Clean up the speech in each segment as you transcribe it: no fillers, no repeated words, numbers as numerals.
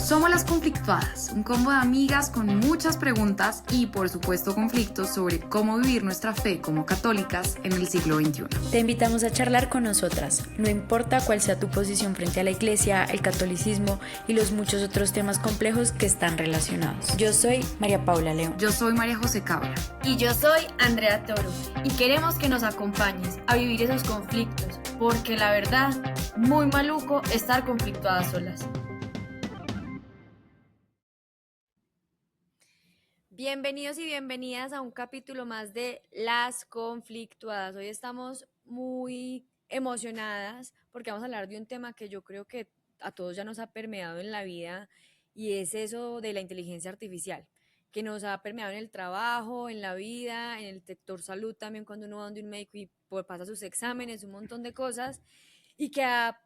Somos las conflictuadas, un combo de amigas con muchas preguntas y por supuesto conflictos sobre cómo vivir nuestra fe como católicas en el siglo XXI. Te invitamos a charlar con nosotras, no importa cuál sea tu posición frente a la iglesia, el catolicismo y los muchos otros temas complejos que están relacionados. Yo soy María Paula León. Yo soy María José Cabra. Y yo soy Andrea Toro. Y queremos que nos acompañes a vivir esos conflictos, porque la verdad, muy maluco estar conflictuadas solas. Bienvenidos y bienvenidas a un capítulo más de Las Conflictuadas. Hoy estamos muy emocionadas porque vamos a hablar de un tema que yo creo que a todos ya nos ha permeado en la vida, y es eso de la inteligencia artificial, que nos ha permeado en el trabajo, en la vida, en el sector salud también, cuando uno va donde un médico y pasa sus exámenes, un montón de cosas, y que ha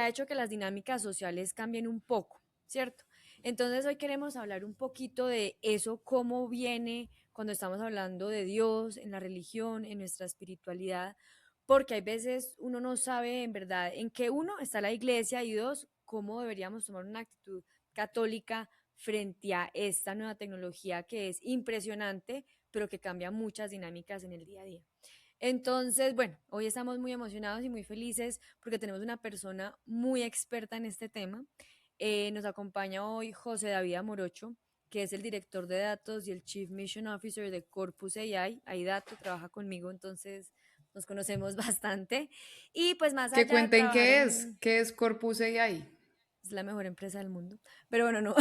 hecho que las dinámicas sociales cambien un poco, ¿cierto? Entonces hoy queremos hablar un poquito de eso, cómo viene cuando estamos hablando de Dios, en la religión, en nuestra espiritualidad, porque hay veces uno no sabe en verdad en qué uno está la iglesia, y dos, cómo deberíamos tomar una actitud católica frente a esta nueva tecnología que es impresionante, pero que cambia muchas dinámicas en el día a día. Entonces, bueno, hoy estamos muy emocionados y muy felices porque tenemos una persona muy experta en este tema. Nos acompaña hoy José David Amorocho, que es el director de datos y el Chief Mission Officer de Corpus AI. Dato trabaja conmigo, entonces nos conocemos bastante. Y pues más Que allá de cuenten trabajar qué es Corpus AI. es la mejor empresa del mundo. Pero bueno, no.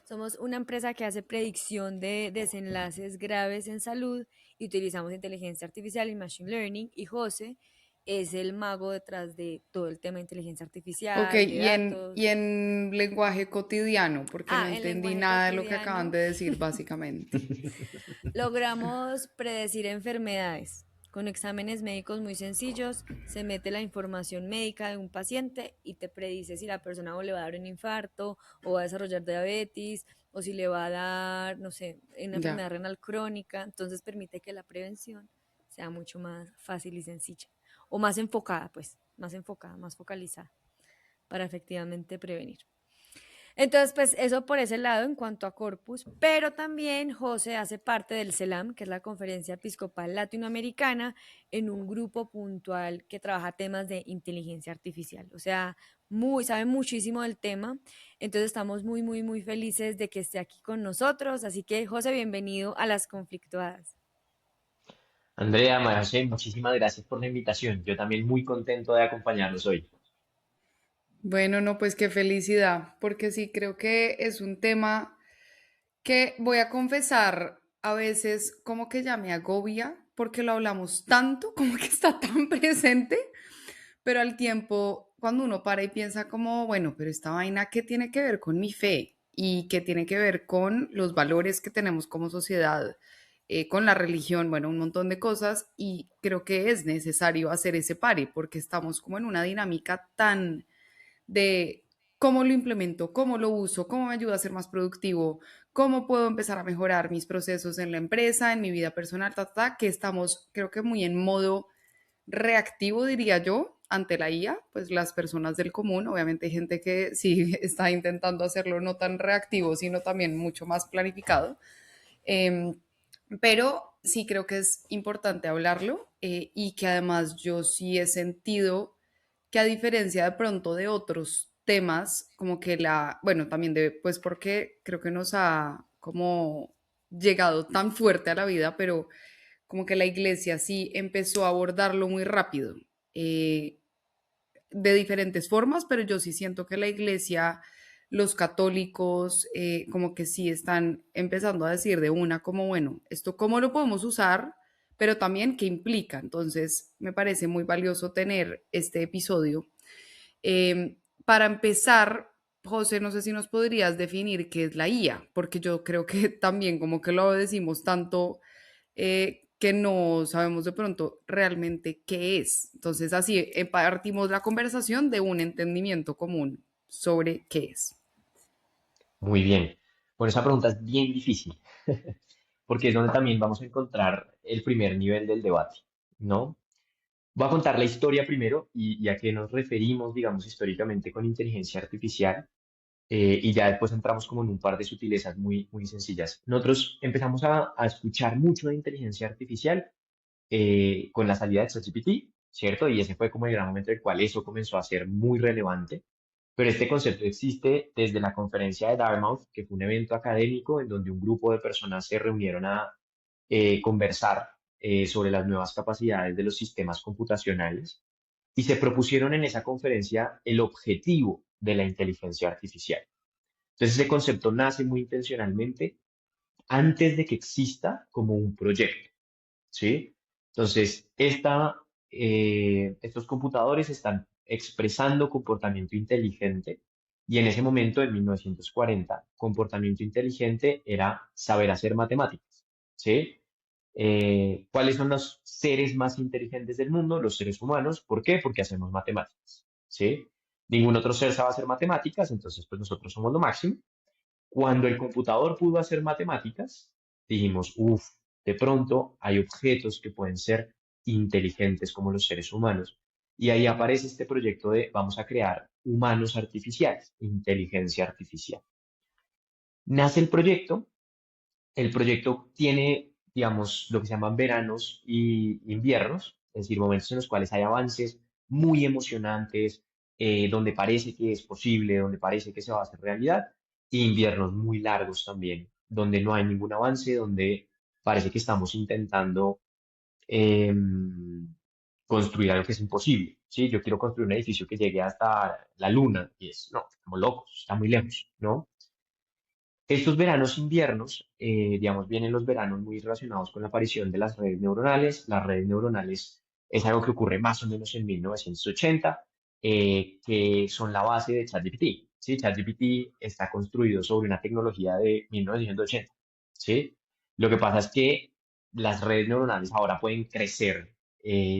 Somos una empresa que hace predicción de desenlaces graves en salud y utilizamos inteligencia artificial y machine learning. Y José es el mago detrás de todo el tema de inteligencia Ok, artificial, de datos. y en lenguaje cotidiano, porque no En entendí lenguaje nada de lo que acaban cotidiano de decir, básicamente. logramos predecir enfermedades. Con exámenes médicos muy sencillos, se mete la información médica de un paciente y te predice si la persona o le va a dar un infarto, o va a desarrollar diabetes, o si le va a dar, no sé, una Ya. enfermedad renal crónica. Entonces permite que la prevención sea mucho más fácil y sencilla, o más enfocada, pues, más enfocada, más focalizada, para efectivamente prevenir. Entonces, pues eso por ese lado en cuanto a Corpus, pero también José hace parte del CELAM, que es la Conferencia Episcopal Latinoamericana, en un grupo puntual que trabaja temas de inteligencia artificial. O sea, sabe muchísimo del tema. Entonces estamos muy, muy, muy felices de que esté aquí con nosotros. Así que, José, bienvenido a Las Conflictuadas. Andrea, María José, muchísimas gracias por la invitación. Yo también muy contento de acompañarlos hoy. Bueno, no, pues qué felicidad, porque sí creo que es un tema que voy a confesar, a veces como que ya me agobia, porque lo hablamos tanto, como que está tan presente, pero al tiempo, cuando uno para y piensa como, bueno, pero esta vaina, ¿qué tiene que ver con mi fe? Y qué tiene que ver con los valores que tenemos como sociedad, con la religión, bueno, un montón de cosas, y creo que es necesario hacer ese pare, porque estamos como en una dinámica tan de cómo lo implemento, cómo lo uso, cómo me ayuda a ser más productivo, cómo puedo empezar a mejorar mis procesos en la empresa, en mi vida personal, que estamos creo que muy en modo reactivo, diría yo, ante la IA, pues las personas del común, obviamente hay gente que sí está intentando hacerlo no tan reactivo, sino también mucho más planificado, eh, pero sí creo que es importante hablarlo, y que además yo sí he sentido que a diferencia de pronto de otros temas, como que bueno, también pues porque creo que nos ha como llegado tan fuerte a la vida, pero como que la iglesia sí empezó a abordarlo muy rápido, eh, de diferentes formas, pero yo sí siento que la iglesia, los católicos, como que sí están empezando a decir de una como, bueno, esto cómo lo podemos usar, pero también qué implica. Entonces, me parece muy valioso tener este episodio. Para empezar, José, no sé si nos podrías definir qué es la IA, porque yo creo que también como que lo decimos tanto, que no sabemos de pronto realmente qué es. Entonces, así partimos la conversación de un entendimiento común sobre qué es. Muy bien. Bueno, esa pregunta es bien difícil, porque es donde también vamos a encontrar el primer nivel del debate, ¿no? Voy a contar la historia primero y a qué nos referimos, digamos, históricamente con inteligencia artificial, y ya después entramos como en un par de sutilezas muy sencillas. Nosotros empezamos a escuchar mucho de inteligencia artificial con la salida de ChatGPT, ¿cierto? Y ese fue como el gran momento en el cual eso comenzó a ser muy relevante. Pero este concepto existe desde la conferencia de Dartmouth, que fue un evento académico en donde un grupo de personas se reunieron a conversar sobre las nuevas capacidades de los sistemas computacionales y se propusieron en esa conferencia el objetivo de la inteligencia artificial. Entonces, ese concepto nace muy intencionalmente antes de que exista como un proyecto, ¿sí? Entonces, estos computadores están expresando comportamiento inteligente y en ese momento, en 1940, comportamiento inteligente era saber hacer matemáticas, ¿sí? ¿Cuáles son los seres más inteligentes del mundo? Los seres humanos. ¿Por qué? Porque hacemos matemáticas, ¿sí? Ningún otro ser sabe hacer matemáticas, entonces pues nosotros somos lo máximo. Cuando el computador pudo hacer matemáticas, dijimos, uff, de pronto hay objetos que pueden ser inteligentes como los seres humanos. Y ahí aparece este proyecto de vamos a crear humanos artificiales, inteligencia artificial. Nace el proyecto tiene, digamos, lo que se llaman veranos y inviernos, es decir, momentos en los cuales hay avances muy emocionantes, donde parece que es posible, donde parece que se va a hacer realidad, y inviernos muy largos también, donde no hay ningún avance, donde parece que estamos intentando construir algo que es imposible. ¿Sí? Yo quiero construir un edificio que llegue hasta la luna, y no, estamos locos, está muy lejos, ¿no? Estos veranos, inviernos, digamos, vienen los veranos muy relacionados con la aparición de las redes neuronales. Las redes neuronales es algo que ocurre más o menos en 1980, que son la base de ChatGPT. ¿Sí? ChatGPT está construido sobre una tecnología de 1980. ¿Sí? Lo que pasa es que las redes neuronales ahora pueden crecer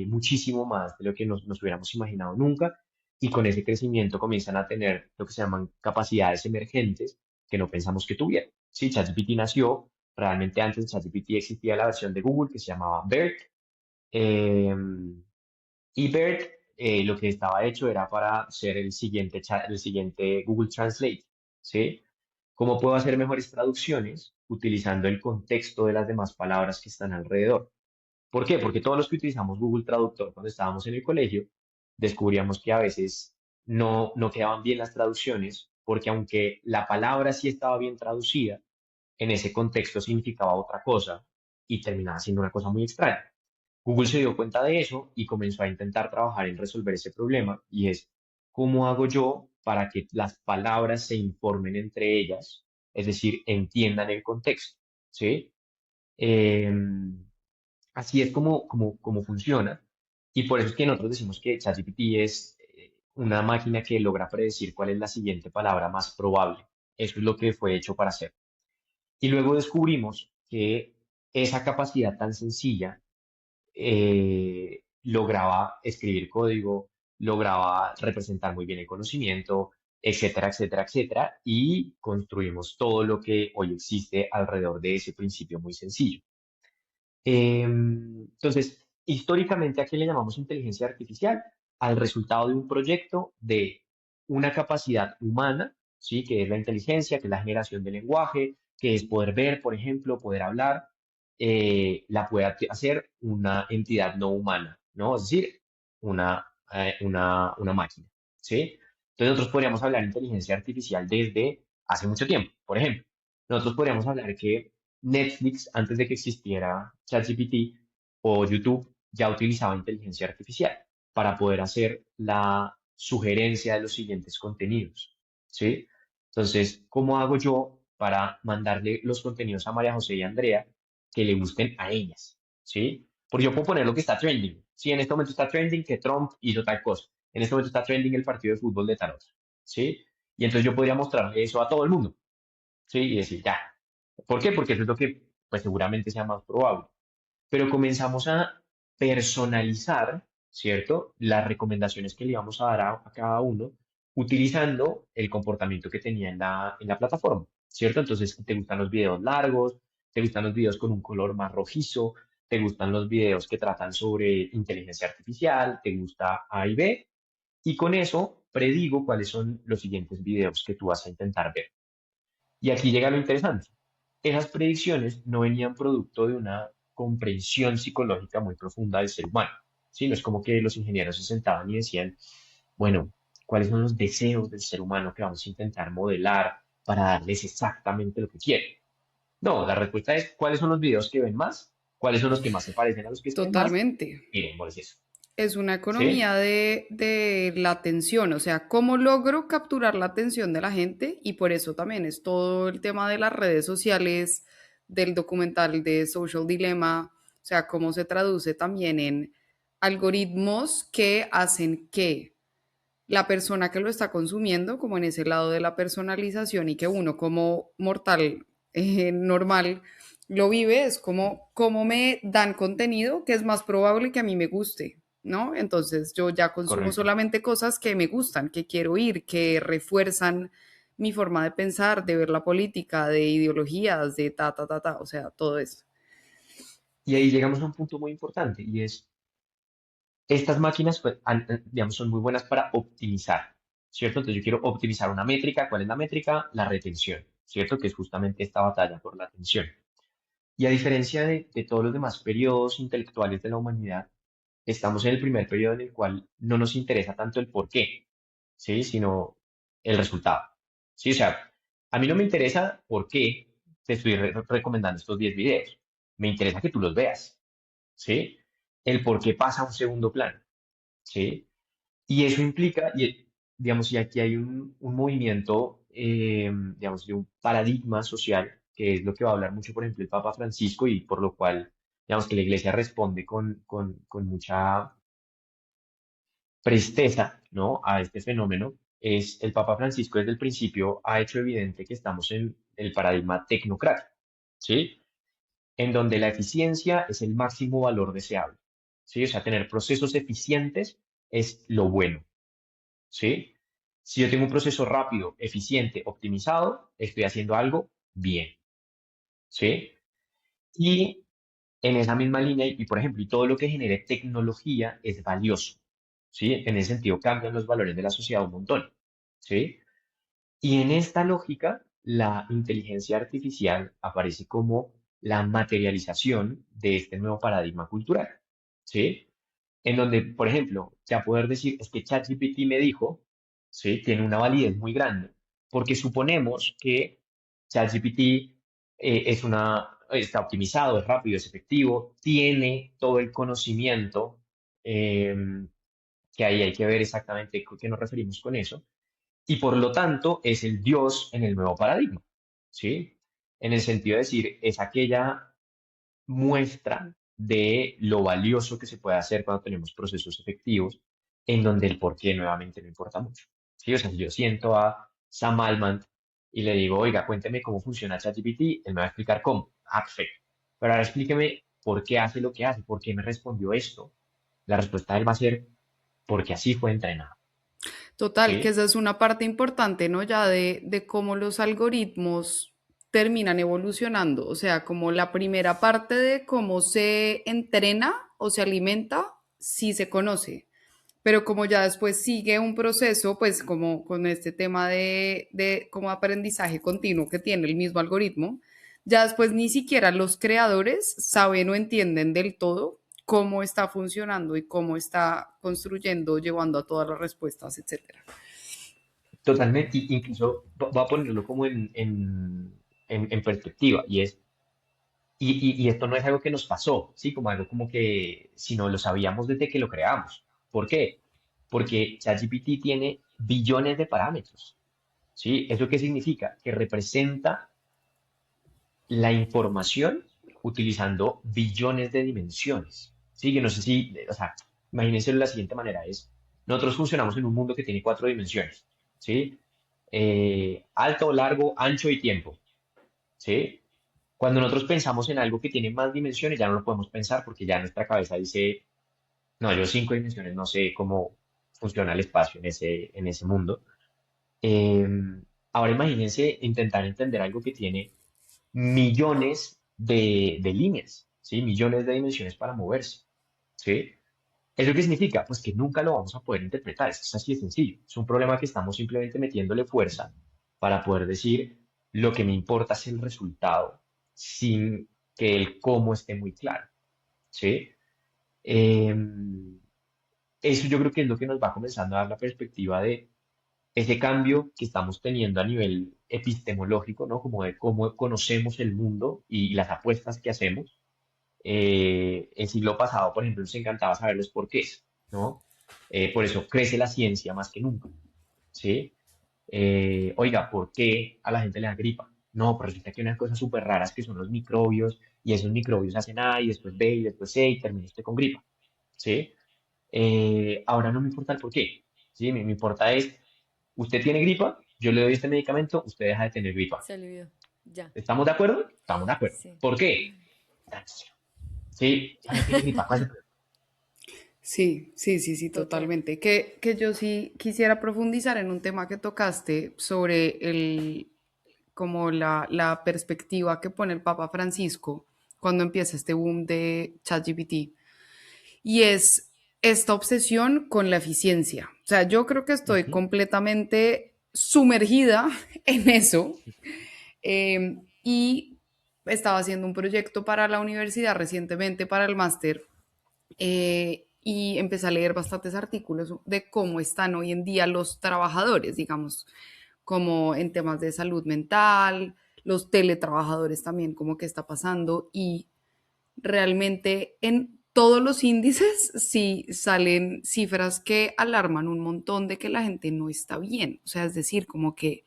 muchísimo más de lo que nos hubiéramos imaginado nunca, y con ese crecimiento comienzan a tener lo que se llaman capacidades emergentes que no pensamos que tuviera. Sí, ChatGPT nació, realmente antes de ChatGPT existía la versión de Google que se llamaba BERT, eh, y BERT lo que estaba hecho era para ser el siguiente Google Translate, ¿sí? ¿Cómo puedo hacer mejores traducciones utilizando el contexto de las demás palabras que están alrededor? ¿Por qué? Porque todos los que utilizamos Google Traductor cuando estábamos en el colegio, descubríamos que a veces no quedaban bien las traducciones, porque aunque la palabra sí estaba bien traducida, en ese contexto significaba otra cosa y terminaba siendo una cosa muy extraña. Google se dio cuenta de eso y comenzó a intentar trabajar en resolver ese problema, y es, ¿cómo hago yo para que las palabras se informen entre ellas? Es decir, entiendan el contexto, ¿sí? Em, Así es como funciona. Y por eso es que nosotros decimos que ChatGPT es una máquina que logra predecir cuál es la siguiente palabra más probable. Eso es lo que fue hecho para hacer. Y luego descubrimos que esa capacidad tan sencilla lograba escribir código, lograba representar muy bien el conocimiento, etcétera, etcétera, etcétera. Y construimos todo lo que hoy existe alrededor de ese principio muy sencillo. Entonces, históricamente, ¿a qué le llamamos inteligencia artificial? Al resultado de un proyecto de una capacidad humana, ¿sí? Que es la inteligencia, que es la generación de lenguaje, que es poder ver, por ejemplo, poder hablar, la puede hacer una entidad no humana, ¿no? Es decir, una máquina, ¿sí? Entonces, nosotros podríamos hablar de inteligencia artificial desde hace mucho tiempo. Por ejemplo, nosotros podríamos hablar que Netflix, antes de que existiera ChatGPT o YouTube, ya utilizaba inteligencia artificial para poder hacer la sugerencia de los siguientes contenidos, ¿sí? Entonces, ¿cómo hago yo para mandarle los contenidos a María José y Andrea que le gusten a ellas, ¿sí? Porque yo puedo poner lo que está trending. Sí, en este momento está trending que Trump hizo tal cosa. En este momento está trending el partido de fútbol de tal otra, ¿sí? Y entonces yo podría mostrarle eso a todo el mundo, ¿sí? Y decir, ya, ¿por qué? Porque eso es lo que pues seguramente sea más probable. Pero comenzamos a personalizar, ¿cierto? Las recomendaciones que le íbamos a dar a cada uno utilizando el comportamiento que tenía en la plataforma, ¿cierto? Entonces, ¿te gustan los videos largos? ¿Te gustan los videos con un color más rojizo? te gustan los videos que tratan sobre inteligencia artificial, te gusta A y B, y con eso predigo cuáles son los siguientes videos que tú vas a intentar ver. Y aquí llega lo interesante. Esas predicciones no venían producto de una comprensión psicológica muy profunda del ser humano. ¿Sí? No es como que los ingenieros se sentaban y decían, bueno, ¿cuáles son los deseos del ser humano que vamos a intentar modelar para darles exactamente lo que quieren? No, la respuesta es, ¿cuáles son los videos que ven más? ¿Cuáles son los que más se parecen a los que ven más? Totalmente. Miremos eso. Es una ¿Sí? economía de la atención, o sea, cómo logro capturar la atención de la gente y por eso también es todo el tema de las redes sociales, del documental de Social Dilemma, o sea, cómo se traduce también en algoritmos que hacen que la persona que lo está consumiendo, como en ese lado de la personalización y que uno como mortal normal lo vive, es como cómo me dan contenido que es más probable que a mí me guste, ¿no? Entonces yo ya consumo Correcto. solamente cosas que me gustan, que quiero oír, que refuerzan mi forma de pensar, de ver la política, de ideologías, de ta, o sea, todo esto. Y ahí llegamos a un punto muy importante y es, estas máquinas, pues, digamos, son muy buenas para optimizar, ¿cierto? Entonces yo quiero optimizar una métrica. ¿Cuál es la métrica? La retención, ¿cierto? Que es justamente esta batalla por la atención. Y a diferencia de todos los demás periodos intelectuales de la humanidad, estamos en el primer periodo en el cual no nos interesa tanto el por qué, ¿sí? Sino el resultado, ¿sí? O sea, a mí no me interesa por qué te estoy recomendando estos 10 videos. Me interesa que tú los veas, ¿sí? El por qué pasa a un segundo plano, ¿sí? Y eso implica, digamos, y aquí hay un movimiento, digamos, de un paradigma social, que es lo que va a hablar mucho, por ejemplo, el Papa Francisco, y por lo cual, digamos, que la Iglesia responde con mucha presteza, ¿no? A este fenómeno, es el Papa Francisco desde el principio ha hecho evidente que estamos en el paradigma tecnocrático, ¿sí? En donde la eficiencia es el máximo valor deseable, ¿sí? O sea, tener procesos eficientes es lo bueno, ¿sí? Si yo tengo un proceso rápido, eficiente, optimizado, estoy haciendo algo bien, ¿sí? Y en esa misma línea, y por ejemplo, y todo lo que genere tecnología es valioso, ¿sí? En ese sentido cambian los valores de la sociedad un montón, ¿sí? Y en esta lógica, la inteligencia artificial aparece como la materialización de este nuevo paradigma cultural, ¿sí? En donde, por ejemplo, ya poder decir, es que ChatGPT me dijo, ¿sí? Tiene una validez muy grande, porque suponemos que ChatGPT está optimizado, es rápido, es efectivo, tiene todo el conocimiento, em, que ahí hay que ver exactamente a qué nos referimos con eso, y por lo tanto es el Dios en el nuevo paradigma, ¿sí? En el sentido de decir, es aquella muestra de lo valioso que se puede hacer cuando tenemos procesos efectivos, en donde el por qué nuevamente no importa mucho. ¿Sí? O sea, si yo siento a Sam Altman y le digo, oiga, cuénteme cómo funciona ChatGPT, él me va a explicar cómo. Ah, perfecto. Pero ahora explíqueme por qué hace lo que hace, por qué me respondió esto. La respuesta de él va a ser porque así fue entrenado. Total, que ¿Sí? esa es una parte importante, ¿no? Ya de cómo los algoritmos terminan evolucionando. O sea, como la primera parte de cómo se entrena o se alimenta, sí se conoce. Pero como ya después sigue un proceso, pues como con este tema de como aprendizaje continuo que tiene el mismo algoritmo, ya después ni siquiera los creadores saben o entienden del todo cómo está funcionando y cómo está construyendo, llevando a todas las respuestas, etcétera. Totalmente, incluso va a ponerlo como en perspectiva, y es, y esto no es algo que nos pasó, ¿sí? Como algo como que, sino lo sabíamos desde que lo creamos. ¿Por qué? Porque ChatGPT tiene billones de parámetros, ¿sí? ¿Eso qué significa? Que representa la información utilizando billones de dimensiones, ¿sí? Que no sé si, o sea, imagínense de la siguiente manera, es, nosotros funcionamos en un mundo que tiene 4 dimensiones, ¿sí? Alto, largo, ancho y tiempo, ¿sí? Cuando nosotros pensamos en algo que tiene más dimensiones, ya no lo podemos pensar porque ya nuestra cabeza dice, no, yo 5 dimensiones no sé cómo funciona el espacio en ese mundo. Eh, Ahora imagínense intentar entender algo que tiene millones de líneas, ¿sí? Millones de dimensiones para moverse, ¿sí? ¿Eso qué significa? Pues que nunca lo vamos a poder interpretar, es así de sencillo. Es un problema que estamos simplemente metiéndole fuerza para poder decir lo que me importa es el resultado sin que el cómo esté muy claro, ¿sí? Em, Eso yo creo que es lo que nos va comenzando a dar la perspectiva de ese cambio que estamos teniendo a nivel epistemológico, ¿no? Como de cómo conocemos el mundo y las apuestas que hacemos. El siglo pasado, por ejemplo, nos encantaba saber los porqués, ¿no? Por eso crece la ciencia más que nunca, ¿sí? Oiga, ¿por qué a la gente le da gripa? No, pues resulta que hay unas cosas súper raras que son los microbios, y esos microbios hacen A, y después B, y después C, y termina usted con gripa, ¿sí? Ahora no me importa el por qué, ¿sí? Me importa es, usted tiene gripa, yo le doy este medicamento, usted deja de tener gripa. Se alivió. Ya. ¿Estamos de acuerdo? Estamos de acuerdo. Sí. ¿Por qué? Sí, ya no tiene gripa, ¿cuál es el problema? Sí, sí, sí, sí, Total. totalmente. Que yo sí quisiera profundizar en un tema que tocaste sobre como la perspectiva que pone el Papa Francisco cuando empieza este boom de ChatGPT. Y es esta obsesión con la eficiencia. O sea, yo creo que estoy Ujú, completamente sumergida en eso. Y estaba haciendo un proyecto para la universidad recientemente, para el máster, y empecé a leer bastantes artículos de cómo están hoy en día los trabajadores, digamos, como en temas de salud mental, los teletrabajadores también, como que está pasando, y realmente en todos los índices sí salen cifras que alarman un montón de que la gente no está bien. O sea, es decir, como que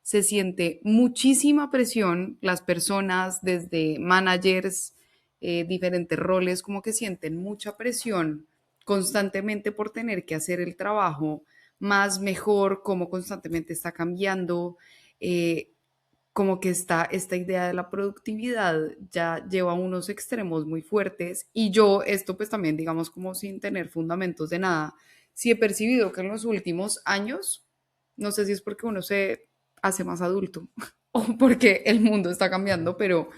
se siente muchísima presión, las personas desde managers, diferentes roles, como que sienten mucha presión constantemente por tener que hacer el trabajo más mejor, como constantemente está cambiando, eh, como que esta idea de la productividad ya lleva a unos extremos muy fuertes y yo esto pues también digamos como sin tener fundamentos de nada, sí he percibido que en los últimos años, no sé si es porque uno se hace más adulto o porque el mundo está cambiando, pero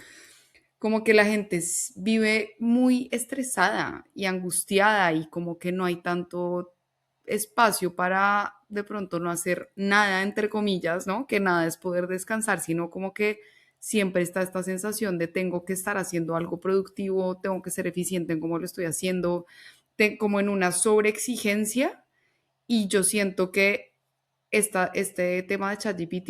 como que la gente vive muy estresada y angustiada y como que no hay tanto espacio para de pronto no hacer nada, entre comillas, ¿no? Que nada es poder descansar, sino como que siempre está esta sensación de tengo que estar haciendo algo productivo, tengo que ser eficiente en cómo lo estoy haciendo, como en una sobreexigencia y yo siento que este tema de ChatGPT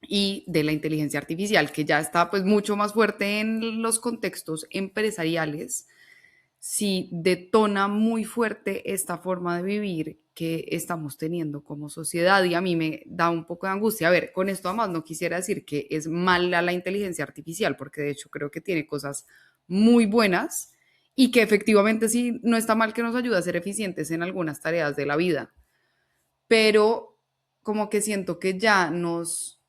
y de la inteligencia artificial, que ya está pues mucho más fuerte en los contextos empresariales, sí detona muy fuerte esta forma de vivir que estamos teniendo como sociedad y a mí me da un poco de angustia. A ver, con esto además no quisiera decir que es mala la inteligencia artificial, porque de hecho creo que tiene cosas muy buenas y que efectivamente sí no está mal que nos ayude a ser eficientes en algunas tareas de la vida, pero como que siento que ya nos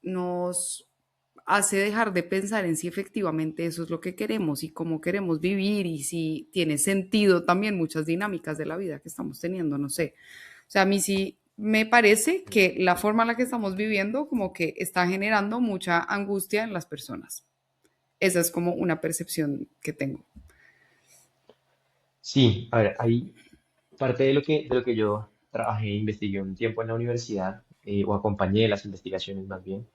hace dejar de pensar en si efectivamente eso es lo que queremos y cómo queremos vivir y si tiene sentido también muchas dinámicas de la vida que estamos teniendo, no sé. O sea, a mí sí me parece que la forma en la que estamos viviendo como que está generando mucha angustia en las personas. Esa es como una percepción que tengo. sí, a ver, hay parte de lo que yo trabajé e investigué un tiempo en la universidad, o acompañé las investigaciones más bien,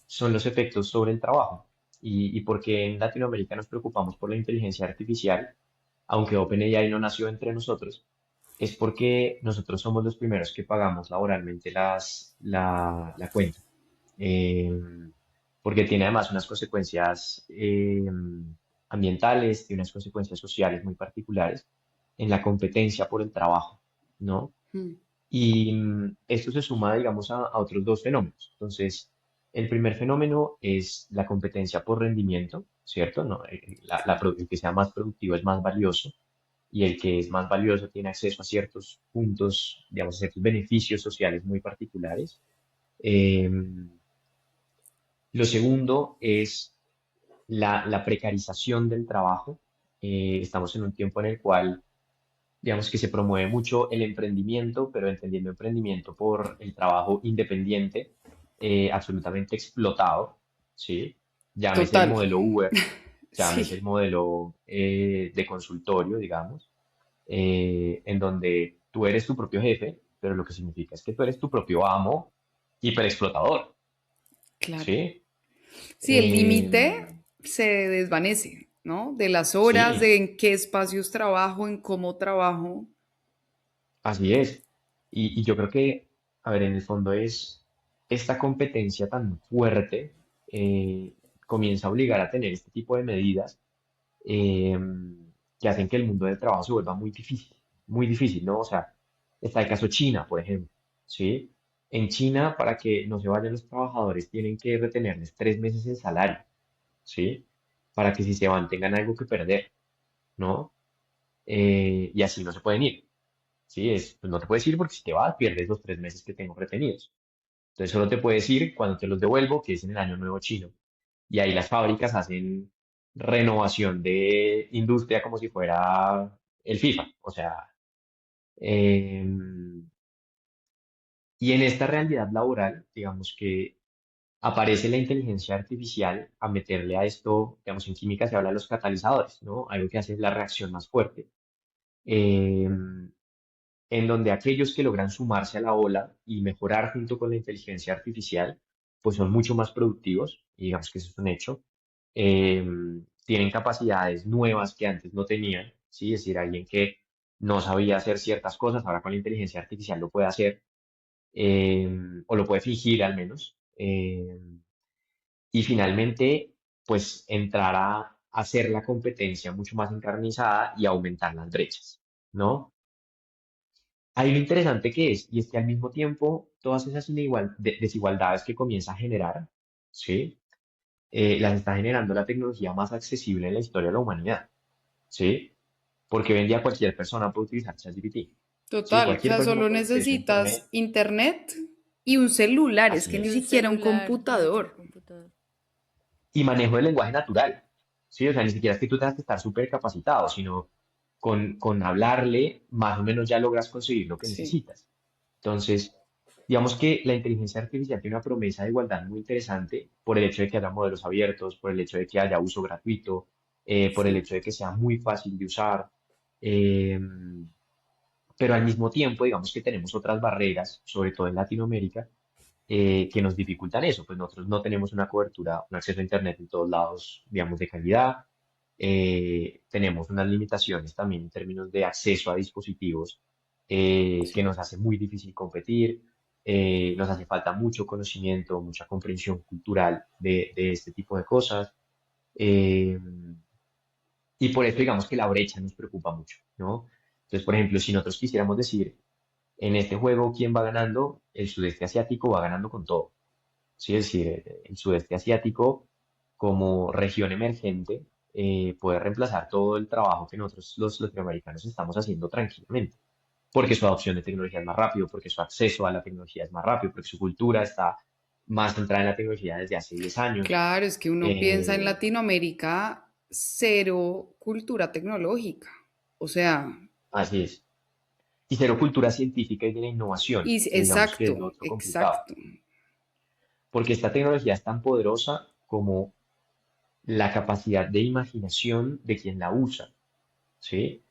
son los efectos sobre el trabajo y por qué en Latinoamérica nos preocupamos por la inteligencia artificial, aunque OpenAI no nació entre nosotros, es porque nosotros somos los primeros que pagamos laboralmente la cuenta. Porque tiene además unas consecuencias ambientales, tiene unas consecuencias sociales muy particulares en la competencia por el trabajo, ¿no? Mm. Y esto se suma, digamos, a otros dos fenómenos. Entonces, el primer fenómeno es la competencia por rendimiento, ¿cierto? No, el que sea más productivo es más valioso y el que es más valioso tiene acceso a ciertos puntos, digamos, a ciertos beneficios sociales muy particulares. Em, lo segundo es la precarización del trabajo. Estamos en un tiempo en el cual, digamos que se promueve mucho el emprendimiento, pero entendiendo emprendimiento por el trabajo independiente, absolutamente explotado, ¿sí? Llámese el Total. modelo Uber, llámese el Sí, modelo de consultorio, digamos, en donde tú eres tu propio jefe, pero lo que significa es que tú eres tu propio amo hiperexplotador, claro. ¿sí? Sí, el límite Em, se desvanece, ¿no? De las horas, sí, de en qué espacios trabajo, en cómo trabajo. así es. Y yo creo que, a ver, en el fondo es esta competencia tan fuerte eh, comienza a obligar a tener este tipo de medidas que hacen que el mundo del trabajo se vuelva muy difícil, ¿no? O sea, está el caso China, por ejemplo, ¿sí? En China, para que no se vayan los trabajadores, tienen que retenerles 3 meses el salario, ¿sí? Para que si se van tengan algo que perder, ¿no? Y así no se pueden ir, ¿sí? Pues no te puedes ir porque si te vas pierdes los 3 meses que tengo retenidos. Entonces solo te puedes ir cuando te los devuelvo, que es en el año nuevo chino. Y ahí las fábricas hacen renovación de industria como si fuera el FIFA. O sea, y en esta realidad laboral, digamos que aparece la inteligencia artificial a meterle a esto, digamos, en química se habla de los catalizadores, ¿no? Algo que hace la reacción más fuerte. em, en donde aquellos que logran sumarse a la ola y mejorar junto con la inteligencia artificial, pues son mucho más productivos, y digamos que eso es un hecho, tienen capacidades nuevas que antes no tenían, ¿sí? Es decir, alguien que no sabía hacer ciertas cosas, ahora con la inteligencia artificial lo puede hacer, o lo puede fingir al menos, y finalmente, pues entrar a hacer la competencia mucho más encarnizada y aumentar las brechas, ¿no? Hay lo interesante que es, y es que al mismo tiempo, todas esas desigualdades que comienza a generar, ¿sí? Las está generando la tecnología más accesible en la historia de la humanidad, ¿sí? Porque hoy en día cualquier persona puede utilizar ChatGPT, ¿sí? Total, o Cualquier sea, persona solo con acceso a necesitas Internet, internet y un celular, es que así ni Y un es. siquiera un celular, listo, el computador. computador. Y manejo del lenguaje natural, ¿sí? O sea, ni siquiera es que tú tengas que estar súper capacitado, sino con hablarle, más o menos ya logras conseguir lo que Sí, necesitas. Entonces, digamos que la inteligencia artificial tiene una promesa de igualdad muy interesante por el hecho de que haya modelos abiertos, por el hecho de que haya uso gratuito, por el sí. hecho de que sea muy fácil de usar, eh, pero al mismo tiempo, digamos que tenemos otras barreras, sobre todo en Latinoamérica, que nos dificultan eso. Pues nosotros no tenemos una cobertura, un acceso a Internet en todos lados, digamos, de calidad. Tenemos unas limitaciones también en términos de acceso a dispositivos que Sí. nos hace muy difícil competir. Nos hace falta mucho conocimiento, mucha comprensión cultural de este tipo de cosas. eh, y por eso digamos que la brecha nos preocupa mucho, ¿no? Entonces, por ejemplo, si nosotros quisiéramos decir, en este juego, ¿quién va ganando? El sudeste asiático va ganando con todo. Sí, es decir, el sudeste asiático como región emergente puede reemplazar todo el trabajo que nosotros los latinoamericanos estamos haciendo tranquilamente, porque su adopción de tecnología es más rápido, porque su acceso a la tecnología es más rápido, porque su cultura está más centrada en la tecnología desde hace 10 años. Claro, es que uno piensa en Eh, Latinoamérica, cero cultura tecnológica. O sea, así es. Y cero cultura científica y de la innovación, que digamos que es lo exacto, otro complicado, exacto. porque esta tecnología es tan poderosa como la capacidad de imaginación de quien la usa, ¿sí?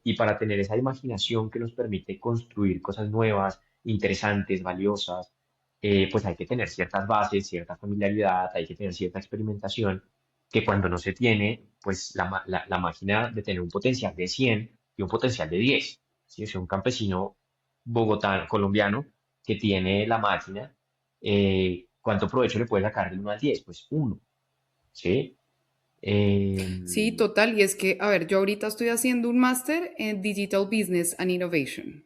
Y para tener esa imaginación que nos permite construir cosas nuevas, interesantes, valiosas, pues hay que tener ciertas bases, cierta familiaridad, hay que tener cierta experimentación, que cuando no se tiene, pues la máquina de tener un potencial de 100 y un potencial de 10, ¿sí? O sea, un campesino bogotano, colombiano, que tiene la máquina, ¿cuánto provecho le puede sacar del 1 al 10? Pues uno, ¿sí? Sí, Em, total. Y es que, a ver, yo ahorita estoy haciendo un máster en Digital Business and Innovation.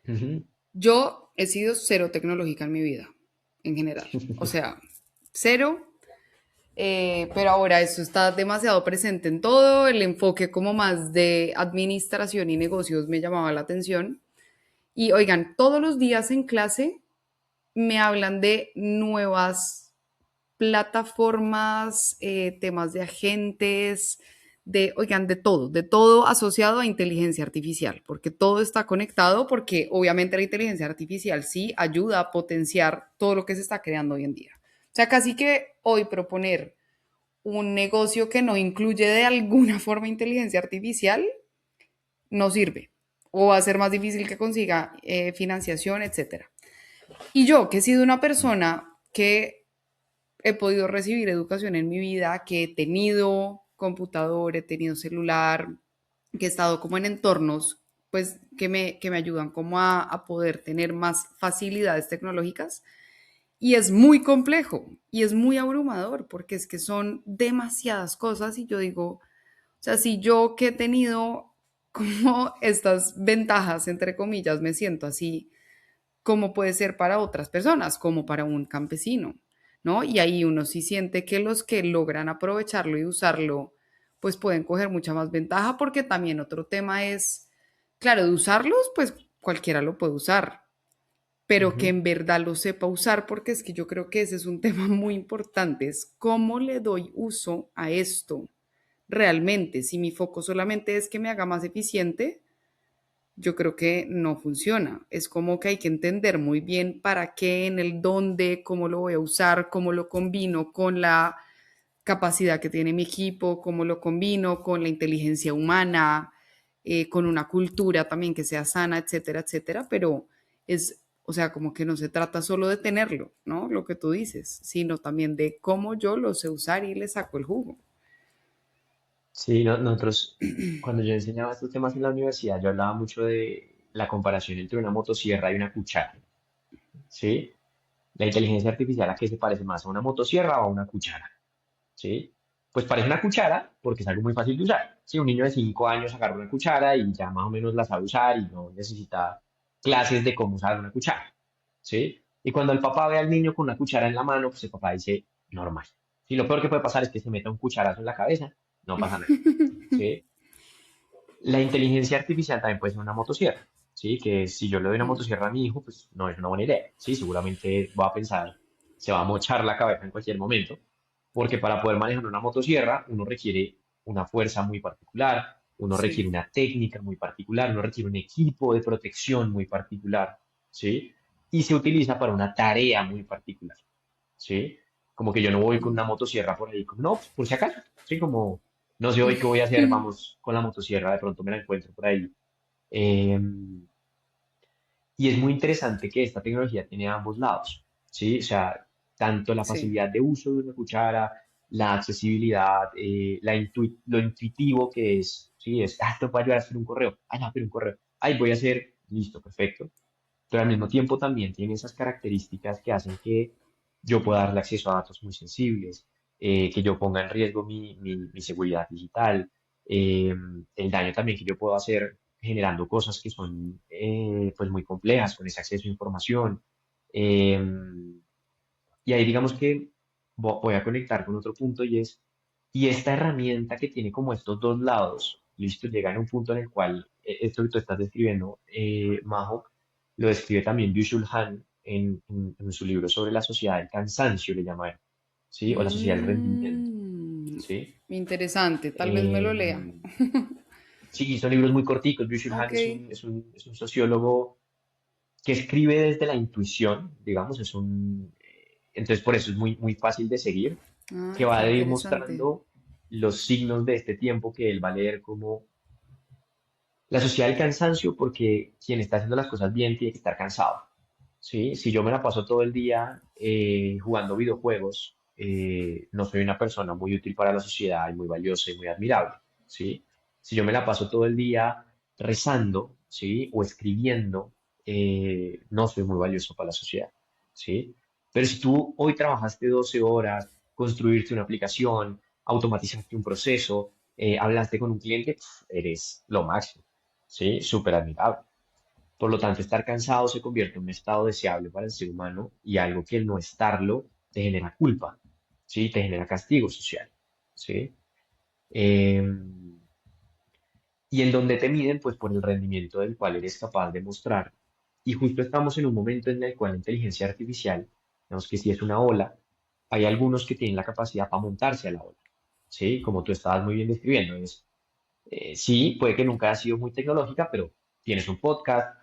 ujú. Yo he sido cero tecnológica en mi vida, en general. O sea, cero. Pero ahora esto está demasiado presente en todo. El enfoque como más de administración y negocios me llamaba la atención. Y oigan, todos los días en clase me hablan de nuevas plataformas, temas de agentes, oigan, de todo asociado a inteligencia artificial, porque todo está conectado, porque obviamente la inteligencia artificial sí ayuda a potenciar todo lo que se está creando hoy en día. O sea, casi que hoy proponer un negocio que no incluye de alguna forma inteligencia artificial no sirve o va a ser más difícil que consiga financiación, etcétera. Y yo, que he sido una persona que he podido recibir educación en mi vida, que he tenido computador, he tenido celular, que he estado como en entornos pues que me ayudan como a poder tener más facilidades tecnológicas, y es muy complejo y es muy abrumador porque es que son demasiadas cosas y yo digo, o sea, si yo que he tenido como estas ventajas, entre comillas, me siento así, ¿cómo puede ser para otras personas, como para un campesino? ¿No? Y ahí uno sí siente que los que logran aprovecharlo y usarlo, pues pueden coger mucha más ventaja, porque también otro tema es, claro, de usarlos, pues cualquiera lo puede usar, pero que Ujú. en verdad lo sepa usar, porque es que yo creo que ese es un tema muy importante, es cómo le doy uso a esto realmente. Si mi foco solamente es que me haga más eficiente, yo creo que no funciona. Es como que hay que entender muy bien para qué, en el dónde, cómo lo voy a usar, cómo lo combino con la capacidad que tiene mi equipo, cómo lo combino con la inteligencia humana, con una cultura también que sea sana, etcétera, etcétera. Pero es, o sea, como que no se trata solo de tenerlo, ¿no? Lo que tú dices, sino también de cómo yo lo sé usar y le saco el jugo. Sí, nosotros, cuando yo enseñaba estos temas en la universidad, yo hablaba mucho de la comparación entre una motosierra y una cuchara, ¿sí? La inteligencia artificial, ¿a qué se parece más? ¿A una motosierra o a una cuchara? ¿Sí? Pues parece una cuchara porque es algo muy fácil de usar. Si un niño de 5 años agarra una cuchara y ya más o menos la sabe usar y no necesita clases de cómo usar una cuchara, ¿sí? Y cuando el papá ve al niño con una cuchara en la mano, pues el papá dice, normal. Y lo peor que puede pasar es que se meta un cucharazo en la cabeza, no pasa nada, ¿sí? La inteligencia artificial también puede ser una motosierra, ¿sí? Que si yo le doy una motosierra a mi hijo, pues no es una buena idea, ¿sí? Seguramente va a pensar, se va a mochar la cabeza en cualquier momento, porque para poder manejar una motosierra uno requiere una fuerza muy particular, uno requiere Sí. una técnica muy particular, uno requiere un equipo de protección muy particular, ¿sí? Y se utiliza para una tarea muy particular, ¿sí? Como que yo no voy con una motosierra por ahí, como, no, pues, por si acaso, ¿sí? Como, no sé hoy qué voy a hacer, vamos con la motosierra, de pronto me la encuentro por ahí. Y es muy interesante que esta tecnología tiene ambos lados, ¿sí? O sea, tanto la Sí. facilidad de uso de una cuchara, la accesibilidad, lo intuitivo que es, ¿sí? Es, te voy a ayudar a hacer un correo, no, pero un correo, voy a hacer, listo, perfecto. Pero al mismo tiempo también tiene esas características que hacen que yo pueda darle acceso a datos muy sensibles, que yo ponga en riesgo mi seguridad digital, eh, el daño también que yo puedo hacer generando cosas que son pues muy complejas con ese acceso a información. eh, y ahí digamos que voy a conectar con otro punto y es, y esta herramienta que tiene como estos dos lados, listo, llega en un punto en el cual esto que tú estás describiendo, Majo, lo describe también Byung-Chul Han en su libro sobre la sociedad del cansancio, le llama él, ¿sí? O la sociedad del rendimiento, Mm, ¿sí? interesante, tal vez me lo lea. Em, sí, son libros muy corticos. Byung-Chul Han Ok. es un sociólogo que escribe desde la intuición, digamos, entonces por eso es muy, muy fácil de seguir, que Ay, qué va a ir interesante. mostrando los signos de este tiempo que él va a leer como la sociedad del cansancio, porque quien está haciendo las cosas bien tiene que estar cansado, ¿sí? Si yo me la paso todo el día jugando videojuegos, no soy una persona muy útil para la sociedad y muy valiosa y muy admirable, ¿sí? Si yo me la paso todo el día rezando, ¿sí? O escribiendo, no soy muy valioso para la sociedad, ¿sí? Pero si tú hoy trabajaste 12 horas, construirte una aplicación, automatizaste un proceso, hablaste con un cliente, eres lo máximo, ¿sí? Súper admirable. Por lo tanto, estar cansado se convierte en un estado deseable para el ser humano y algo que el no estarlo te genera culpa, ¿sí? Te genera castigo social, ¿sí? Y en donde te miden, pues por el rendimiento del cual eres capaz de mostrar. Y justo estamos en un momento en el cual la inteligencia artificial, digamos que si es una ola, hay algunos que tienen la capacidad para montarse a la ola, ¿sí? Como tú estabas muy bien describiendo, sí, puede que nunca haya sido muy tecnológica, pero tienes un podcast,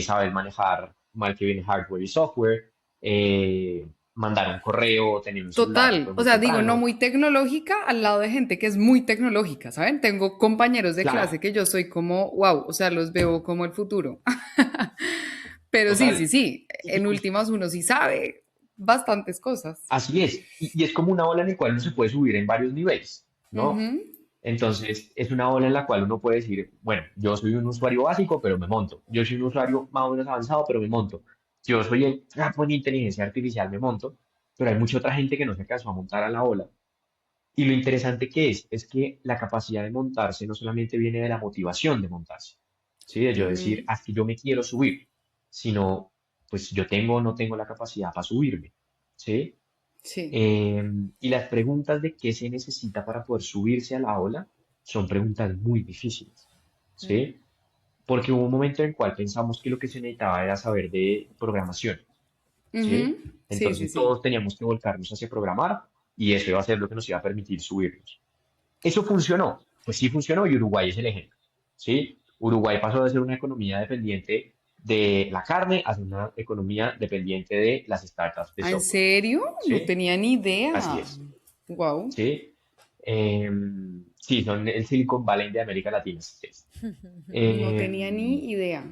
sabes manejar mal que bien hardware y software, mandar un correo, tener un celular Total, pues o muy sea, digo, no temprano. muy tecnológica al lado de gente que es muy tecnológica, ¿saben? Tengo compañeros de Claro, clase que yo soy como, wow, o sea, los veo como el futuro. Pero sí, sí, total. sí, Sí, en últimas uno sí sabe bastantes cosas. así es. Y es como una ola en la cual uno se puede subir en varios niveles, ¿no? Ujú, Entonces, es una ola en la cual uno puede decir, bueno, yo soy un usuario básico, pero me monto. Yo soy un usuario más o menos avanzado, pero me monto. Yo soy el capo en inteligencia artificial, me monto. Pero hay mucha otra gente que no se alcanzó a montar a la ola. Y lo interesante que es que la capacidad de montarse no solamente viene de la motivación de montarse, ¿sí? De yo decir, ujú, aquí yo me quiero subir, sino, pues yo tengo o no tengo la capacidad para subirme, ¿sí? sí. Y las preguntas de qué se necesita para poder subirse a la ola son preguntas muy difíciles, Mm. ¿sí? Porque hubo un momento en el cual pensamos que lo que se necesitaba era saber de programación, Ujú, ¿sí? sí, sí, Entonces sí. todos teníamos que volcarnos hacia programar y eso iba a ser lo que nos iba a permitir subirnos. ¿Eso funcionó? Pues sí funcionó y Uruguay es el ejemplo, ¿sí? Uruguay pasó de ser una economía dependiente de la carne a ser una economía dependiente de las startups de ¿Ah, en software, serio? No ¿sí? tenía ni Así idea. es, Wow. ¿sí? Sí, son el Silicon Valley de América Latina. Sí. No tenía Em, ni idea.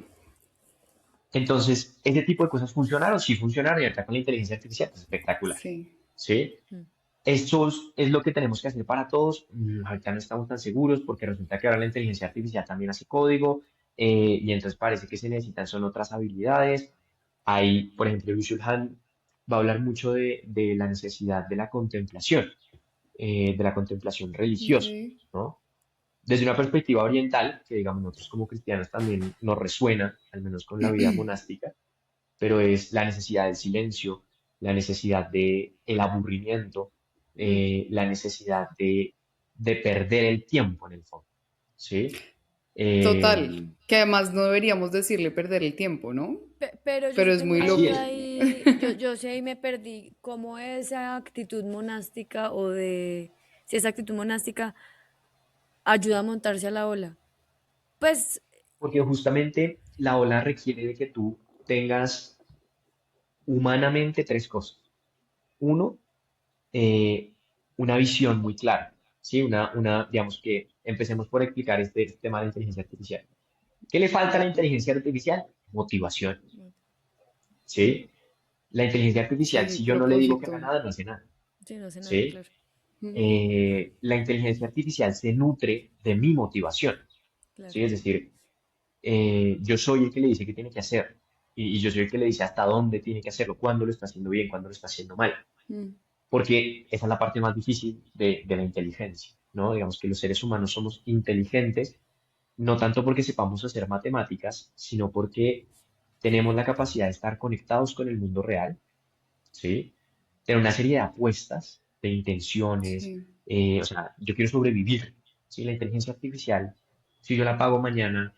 entonces, ese tipo de cosas funcionaron, sí funcionaron y ahorita con la inteligencia artificial es espectacular, Sí. ¿sí? Mm. Eso es lo que tenemos que hacer para todos. Ahorita no estamos tan seguros porque resulta que ahora la inteligencia artificial también hace código y entonces parece que se necesitan son otras habilidades. Hay, por ejemplo, Yushul Han va a hablar mucho de la necesidad de la contemplación Ok. religiosa, ¿no? Desde una perspectiva oriental, que digamos nosotros como cristianos también nos resuena, al menos con la vida monástica, pero es la necesidad del silencio, la necesidad de el aburrimiento, Mm, la necesidad de perder el tiempo en el fondo, ¿sí? total. Eh, Que además no deberíamos decirle perder el tiempo, ¿no? Pero yo Pero sí es tengo muy una así duda loco. es. ahí, yo sí ahí me perdí, cómo esa actitud monástica o de, si esa actitud monástica ayuda a montarse a la ola. Pues, Porque justamente la ola requiere de que tú tengas humanamente tres cosas. Uno, eh, una visión muy clara, ¿sí? Digamos que empecemos por explicar este tema de la inteligencia artificial. ¿Qué le falta a la inteligencia artificial? Motivación, ¿sí? La inteligencia artificial, Sí, si yo no le digo que haga propósito. nada, no hace nada, sí, no sé nada, ¿sí? claro, Mm, La inteligencia artificial se nutre de mi motivación, claro. ¿sí? Es decir, yo soy el que le dice qué tiene que hacer y yo soy el que le dice hasta dónde tiene que hacerlo, cuándo lo está haciendo bien, cuándo lo está haciendo mal, mm, porque esa es la parte más difícil de la inteligencia, ¿no? Digamos que los seres humanos somos inteligentes, no tanto porque sepamos hacer matemáticas, sino porque tenemos la capacidad de estar conectados con el mundo real, ¿sí? Tener una serie de apuestas, de intenciones, sí. o sea, yo quiero sobrevivir, ¿sí? La inteligencia artificial, si yo la pago mañana,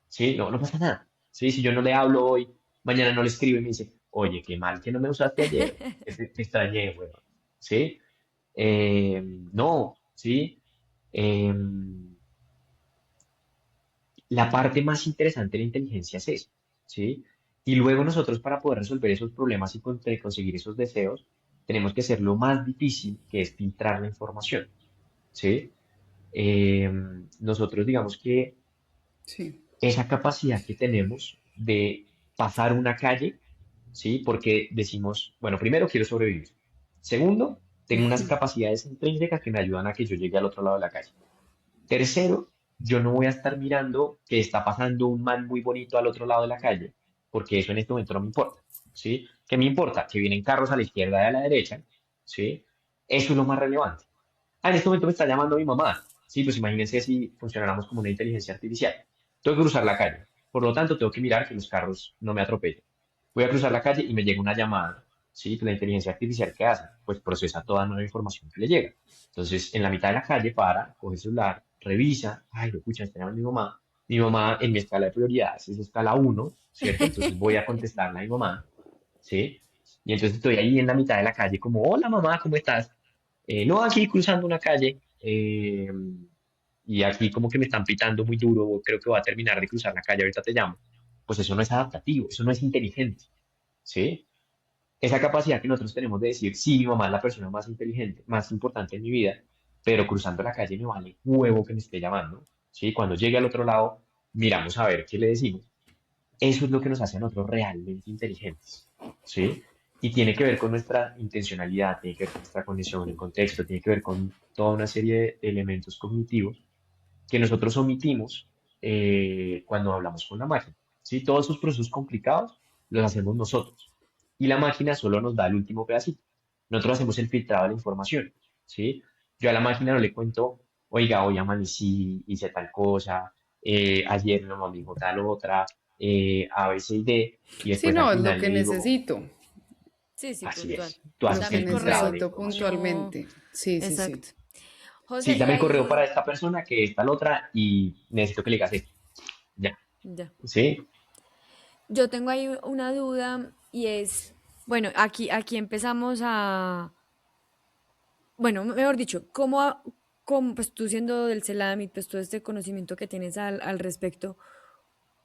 ¿sí? No, no pasa nada, ¿sí? Si yo no le hablo hoy, mañana no le escribo y me dice, oye, qué mal que no me usaste ayer, te extrañé, weón, ¿sí? No, ¿sí? Em, la parte más interesante de la inteligencia es eso, ¿sí? Y luego nosotros para poder resolver esos problemas y conseguir esos deseos, tenemos que hacer lo más difícil, que es filtrar la información, ¿sí? Nosotros digamos que Sí. esa capacidad que tenemos de pasar una calle, ¿sí? Porque decimos, bueno, primero quiero sobrevivir. Segundo, tengo unas capacidades intrínsecas que me ayudan a que yo llegue al otro lado de la calle. Tercero, yo no voy a estar mirando que está pasando un man muy bonito al otro lado de la calle, porque eso en este momento no me importa, ¿sí? ¿Qué me importa? Que vienen carros a la izquierda y a la derecha, ¿sí? Eso es lo más relevante. Ah, en este momento me está llamando mi mamá, ¿sí? Pues imagínense si funcionáramos como una inteligencia artificial. Tengo que cruzar la calle, por lo tanto tengo que mirar que los carros no me atropellen. Voy a cruzar la calle y me llega una llamada, ¿sí? Pues la inteligencia artificial, ¿qué hace? Pues procesa toda nueva información que le llega. Entonces, en la mitad de la calle para, coge el celular, revisa, ay, lo escucha, está llamando mi mamá. Mi mamá en mi escala de prioridades es escala uno, ¿cierto? Entonces voy a contestarle a mi mamá, ¿sí? Y entonces estoy ahí en la mitad de la calle como, hola mamá, ¿cómo estás? No, aquí cruzando una calle y aquí como que me están pitando muy duro, creo que voy a terminar de cruzar la calle, ahorita te llamo. Pues eso no es adaptativo, eso no es inteligente, ¿sí? Esa capacidad que nosotros tenemos de decir, sí, mi mamá es la persona más inteligente, más importante en mi vida, pero cruzando la calle me vale huevo que me esté llamando, ¿sí? Cuando llegue al otro lado, miramos a ver qué le decimos. Eso es lo que nos hace a nosotros realmente inteligentes, ¿sí? Y tiene que ver con nuestra intencionalidad, tiene que ver con nuestra conexión, el contexto, tiene que ver con toda una serie de elementos cognitivos que nosotros omitimos cuando hablamos con la máquina, ¿sí? Todos esos procesos complicados los hacemos nosotros y la máquina solo nos da el último pedacito. Nosotros hacemos el filtrado de la información, ¿sí? Yo a la máquina no le cuento, oiga, hoy amanecí, hice tal cosa, ayer mi mamá me dijo tal otra, A, B, C y D, y Sí, después al no, es lo final que le digo, necesito, Sí, sí, así puntual. es, tú lo haces que Dame el el filtrado de correo. la necesito información. No, puntualmente. Sí, sí, sí. exacto. Sí, José, y dame el correo para ahí, esta persona que es tal otra y necesito que le digas esto. Ya, ya. ¿sí? Yo tengo ahí una duda y es, bueno, aquí empezamos a, bueno, mejor dicho, pues tú siendo del CELAM y pues todo este conocimiento que tienes al respecto,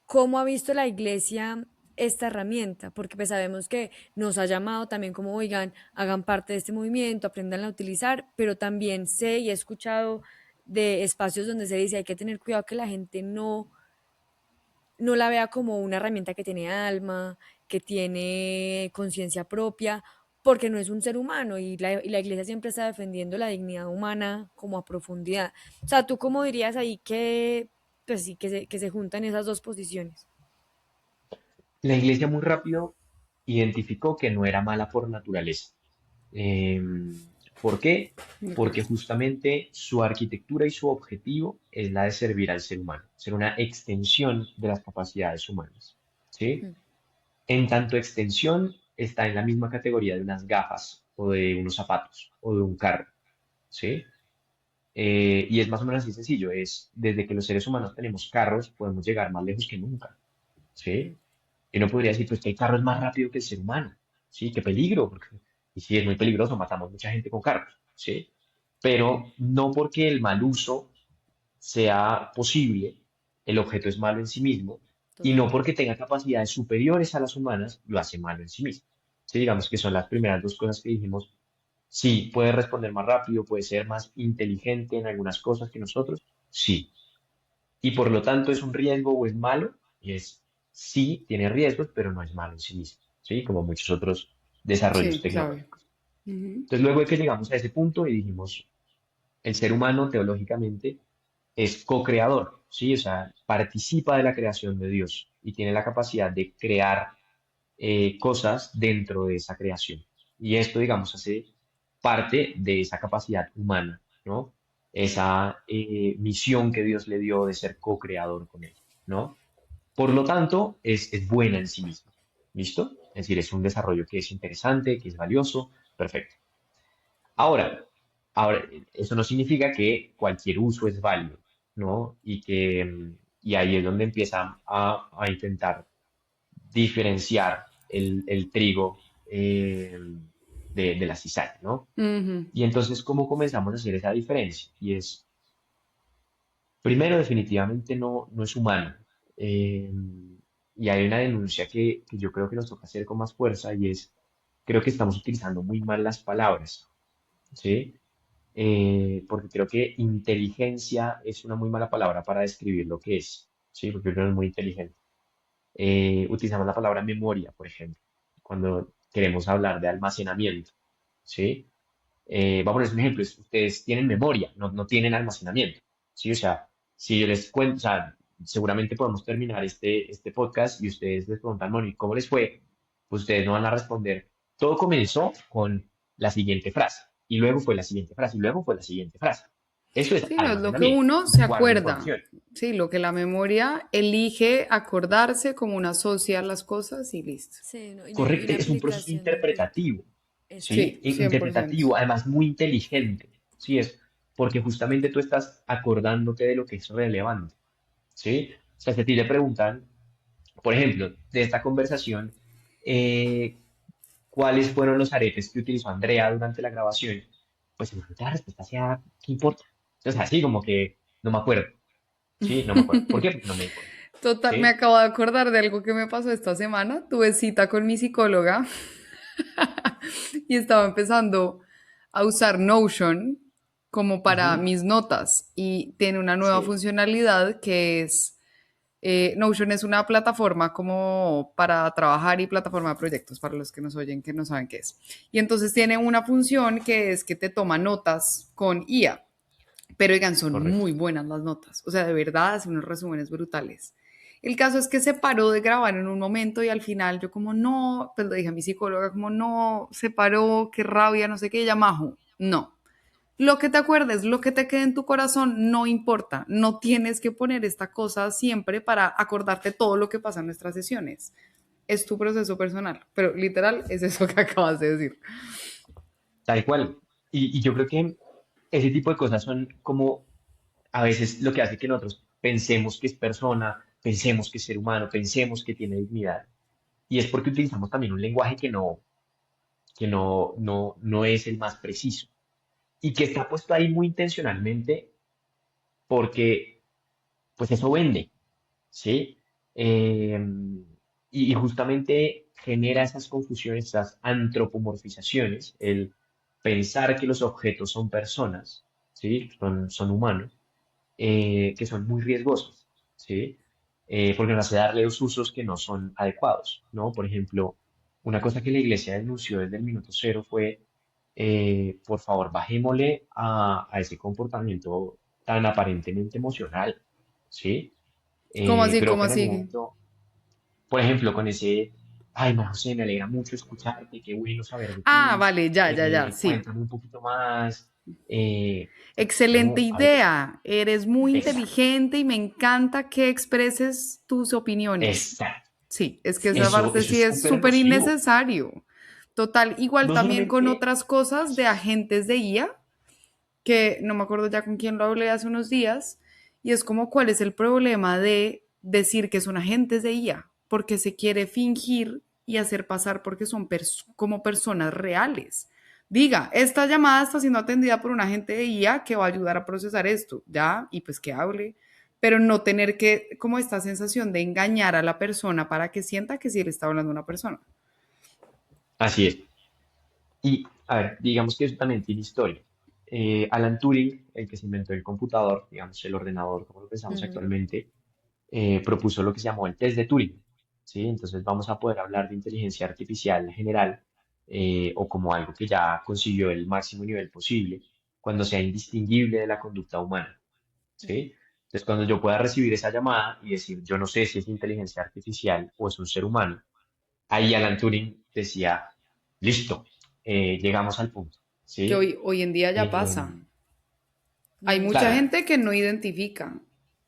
¿cómo ha visto la iglesia esta herramienta? Porque pues sabemos que nos ha llamado también como, oigan, hagan parte de este movimiento, aprendan a utilizar, pero también sé y he escuchado de espacios donde se dice hay que tener cuidado que la gente no la vea como una herramienta que tiene alma, que tiene conciencia propia, porque no es un ser humano y la iglesia siempre está defendiendo la dignidad humana como a profundidad. O sea, ¿tú cómo dirías ahí que, pues sí, que se juntan esas dos posiciones? La iglesia muy rápido identificó que no era mala por naturaleza. ¿Por qué? Ok. Porque justamente su arquitectura y su objetivo es la de servir al ser humano, ser una extensión de las capacidades humanas, ¿sí? En tanto extensión está en la misma categoría de unas gafas o de unos zapatos o de un carro, ¿sí? Y es más o menos así sencillo, es desde que los seres humanos tenemos carros podemos llegar más lejos que nunca, ¿sí? Y uno podría decir, pues que el carro es más rápido que el ser humano, ¿sí? Qué peligro, y sí, es muy peligroso, matamos mucha gente con carros, ¿sí? Pero no porque el mal uso sea posible, el objeto es malo en sí mismo, y no Total. porque tenga capacidades superiores a las humanas, lo hace malo en sí mismo. Sí, digamos que son las primeras dos cosas que dijimos. Sí, puede responder más rápido, puede ser más inteligente en algunas cosas que nosotros, sí, y por lo tanto es un riesgo o es malo, y es sí, tiene riesgos, pero no es malo en sí mismo, ¿sí? Como muchos otros desarrollos Sí, claro. tecnológicos. Ujú. Entonces, luego de que llegamos a ese punto y dijimos, el ser humano teológicamente es co-creador, ¿sí? O sea, participa de la creación de Dios y tiene la capacidad de crear cosas dentro de esa creación. Y esto, digamos, hace parte de esa capacidad humana, ¿no? Esa misión que Dios le dio de ser co-creador con él, ¿no? Por lo tanto, es buena en sí misma, ¿listo? Es decir, es un desarrollo que es interesante, que es valioso, perfecto. Ahora, ahora, eso no significa que cualquier uso es válido, ¿no? Y ahí es donde empieza a intentar diferenciar el trigo de la cizaña, ¿no? Ujú. Y entonces, ¿cómo comenzamos a hacer esa diferencia? Y es, primero, definitivamente no es humano. Eh, y hay una denuncia que yo creo que nos toca hacer con más fuerza y es, creo que estamos utilizando muy mal las palabras, ¿sí? Porque creo que inteligencia es una muy mala palabra para describir lo que es, ¿sí? Porque uno es muy inteligente. Utilizamos la palabra memoria, por ejemplo, cuando queremos hablar de almacenamiento, ¿sí? Vamos a poner un ejemplo, ustedes tienen memoria, no tienen almacenamiento, ¿sí? O sea, si yo les cuento, o sea, seguramente podemos terminar este podcast y ustedes les preguntan, Moni, ¿cómo les fue? Pues ustedes no van a responder. Todo comenzó con la siguiente frase, y luego fue la siguiente frase, y luego fue la siguiente frase. Eso es Sí, no es lo que almacenamiento, uno se guarda acuerda. información. Sí, lo que la memoria elige acordarse, como uno asocia las cosas y listo. Sí, no, y Correcto, una es un proceso aplicación de tiempo. interpretativo, Exacto. ¿sí? Sí, 100%. Interpretativo, además muy inteligente, ¿sí? Es porque justamente tú estás acordándote de lo que es relevante, ¿sí? O sea, si a ti le preguntan, por ejemplo, de esta conversación, eh, ¿cuáles fueron los aretes que utilizó Andrea durante la grabación? Pues seguramente la respuesta sea, ¿qué importa? O sea, así como que no me acuerdo, ¿sí? No me acuerdo. ¿Por qué? Porque no me di cuenta, Total, me ¿sí? acabo de acordar de algo que me pasó esta semana. Tuve cita con mi psicóloga y estaba empezando a usar Notion como para Ujú, mis notas y tiene una nueva sí, funcionalidad que es, Notion es una plataforma como para trabajar y plataforma de proyectos para los que nos oyen que no saben qué es. Y entonces tiene una función que es que te toma notas con IA, pero oigan, son muy correcto. buenas las notas, o sea, de verdad hace unos resúmenes brutales. El caso es que se paró de grabar en un momento y al final yo como no, pues le dije a mi psicóloga como no, se paró, qué rabia, no sé qué, ella Majo, no. Lo que te acuerdes, lo que te quede en tu corazón, no importa. No tienes que poner esta cosa siempre para acordarte todo lo que pasa en nuestras sesiones. Es tu proceso personal, pero literal es eso que acabas de decir. Tal cual. Y yo creo que ese tipo de cosas son como a veces lo que hace que nosotros pensemos que es persona, pensemos que es ser humano, pensemos que tiene dignidad. Y es porque utilizamos también un lenguaje que no es el más preciso y que está puesto ahí muy intencionalmente porque pues eso vende, ¿sí? Eh, y justamente genera esas confusiones, esas antropomorfizaciones, el pensar que los objetos son personas, ¿sí? Son humanos, que son muy riesgosos, ¿sí? Porque nos hace darle los usos que no son adecuados, ¿no? Por ejemplo, una cosa que la iglesia denunció desde el minuto cero fue, por favor, bajémosle a ese comportamiento tan aparentemente emocional, ¿sí? ¿Cómo así? Creo ¿Cómo que en algún así? momento, por ejemplo, con ese, ay, María José, me alegra mucho escucharte, qué bueno saber de Ah, ti, vale, ya, ya, ya, sí. cuéntame un poquito más, eh, Excelente no, a ver, idea. Eres muy exacto, inteligente y me encanta que expreses tus opiniones. exacto. Sí, es que esa Eso parte es sí es súper súper nocivo. innecesario. Total, igual No también con solamente, otras cosas así de es, agentes de IA, que no me acuerdo ya con quién lo hablé hace unos días, y es como cuál es el problema de decir que son agentes de IA, porque se quiere fingir y hacer pasar porque son como personas reales. Diga, esta llamada está siendo atendida por un agente de IA que va a ayudar a procesar esto, ya, y pues que hable, pero no tener que, como esta sensación de engañar a la persona para que sienta que sí le está hablando a una persona. así es. Y, a ver, digamos que eso también tiene historia. Alan Turing, el que se inventó el computador, digamos, el ordenador, como lo pensamos Ujú. actualmente, propuso lo que se llamó el test de Turing, ¿sí? Entonces vamos a poder hablar de inteligencia artificial general, o como algo que ya consiguió el máximo nivel posible cuando sea indistinguible de la conducta humana, ¿sí? Entonces cuando yo pueda recibir esa llamada y decir, yo no sé si es inteligencia artificial o es un ser humano, ahí Alan Turing decía, listo, llegamos al punto, Que ¿sí? hoy en día ya Eh, pasa. Hay Mm, mucha claro, gente que no identifica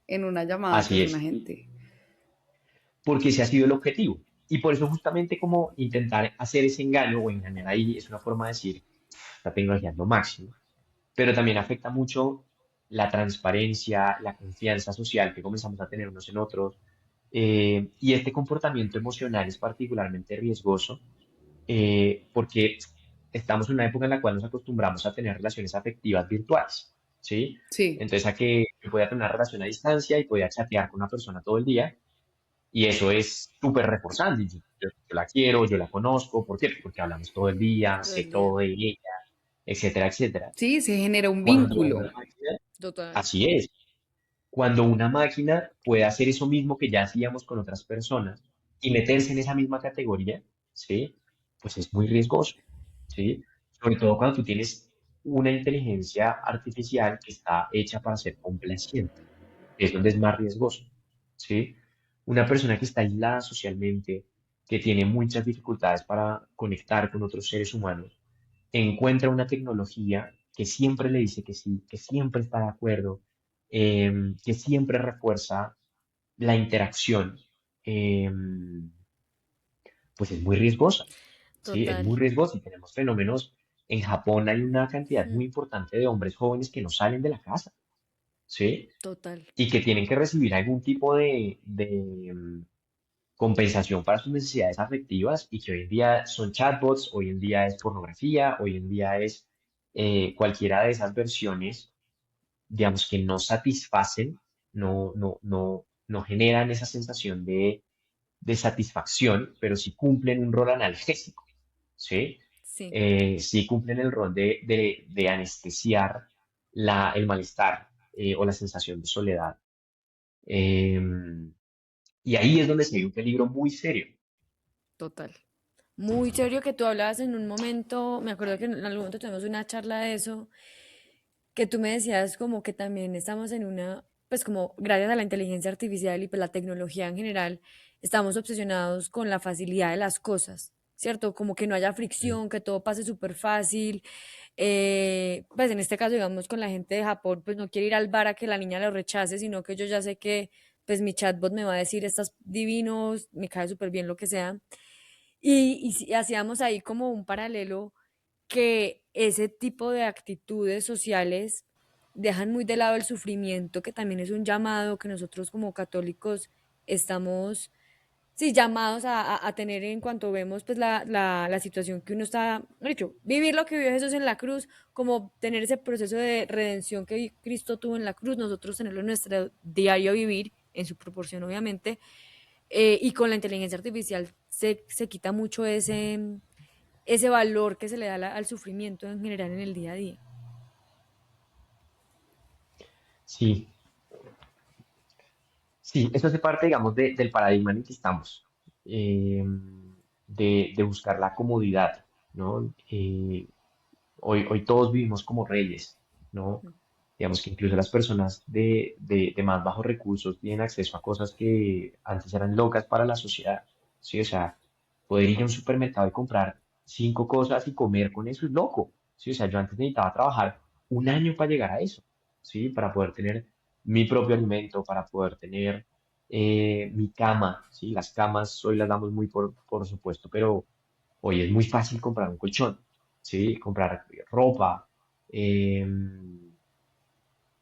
en una llamada que así es un es, agente. porque ese ha sido el objetivo. Y por eso justamente como intentar hacer ese engaño o engañar ahí es una forma de decir, la tecnología es lo máximo, pero también afecta mucho la transparencia, la confianza social que comenzamos a tener unos en otros, y este comportamiento emocional es particularmente riesgoso porque estamos en una época en la cual nos acostumbramos a tener relaciones afectivas virtuales, ¿sí? Sí, Entonces a que yo podía tener una relación a distancia y podía chatear con una persona todo el día y eso es súper reforzante. Yo la quiero, yo la conozco, ¿por qué? Porque hablamos todo el día, todo sé el día. todo de ella, etcétera, etcétera. sí, se genera un Cuando una vínculo. máquina, Total. así es, cuando una máquina puede hacer eso mismo que ya hacíamos con otras personas y meterse en esa misma categoría, ¿sí? Pues es muy riesgoso, ¿sí? Sobre todo cuando tú tienes una inteligencia artificial que está hecha para ser complaciente, que es donde es más riesgoso, ¿sí? Una persona que está aislada socialmente, que tiene muchas dificultades para conectar con otros seres humanos, encuentra una tecnología que siempre le dice que sí, que siempre está de acuerdo, que siempre refuerza la interacción, pues es muy riesgosa, ¿sí? Es Total. muy riesgosa y tenemos fenómenos. En Japón hay una cantidad Mm, muy importante de hombres jóvenes que no salen de la casa, ¿sí? total. Y que tienen que recibir algún tipo compensación para sus necesidades afectivas y que hoy en día son chatbots, hoy en día es pornografía, hoy en día es cualquiera de esas versiones, digamos, que no satisfacen, no generan esa sensación de satisfacción, pero sí cumplen un rol analgésico, ¿sí? Sí. Sí cumplen el rol de anestesiar el malestar o la sensación de soledad. Em, y ahí es donde se ve un peligro muy serio. Total. Muy serio que tú hablabas en un momento, me acuerdo que en algún momento tuvimos una charla de eso, que tú me decías como que también estamos en una, pues como gracias a la inteligencia artificial y pues la tecnología en general, estamos obsesionados con la facilidad de las cosas, ¿cierto? Como que no haya Mm. fricción, que todo pase súper fácil. Pues en este caso, digamos, con la gente de Japón, pues no quiere ir al bar a que la niña lo rechace, sino que yo ya sé que pues mi chatbot me va a decir, estás divinos, me cae súper bien lo que sea. Y hacíamos ahí como un paralelo que ese tipo de actitudes sociales dejan muy de lado el sufrimiento, que también es un llamado que nosotros como católicos estamos, sí, llamados a tener en cuanto vemos pues la situación que uno está, mejor dicho, vivir lo que vivió Jesús en la cruz, como tener ese proceso de redención que Cristo tuvo en la cruz, nosotros tenerlo en nuestro diario vivir, en su proporción obviamente, y con la inteligencia artificial se quita mucho ese valor que se le da al sufrimiento en general en el día a día. Sí, sí, eso hace parte, digamos, del paradigma en el que estamos, eh, de buscar la comodidad, ¿no? Hoy todos vivimos como reyes, ¿no? Digamos que incluso las personas de más bajos recursos tienen acceso a cosas que antes eran locas para la sociedad, ¿sí? O sea, poder ir a un supermercado y comprar 5 cosas y comer con eso es loco, ¿sí? O sea, yo antes necesitaba trabajar un año para llegar a eso, ¿sí? Para poder tener mi propio alimento, para poder tener mi cama, ¿sí? Las camas hoy las damos muy por supuesto, pero hoy es muy fácil comprar un colchón, ¿sí? Comprar ropa.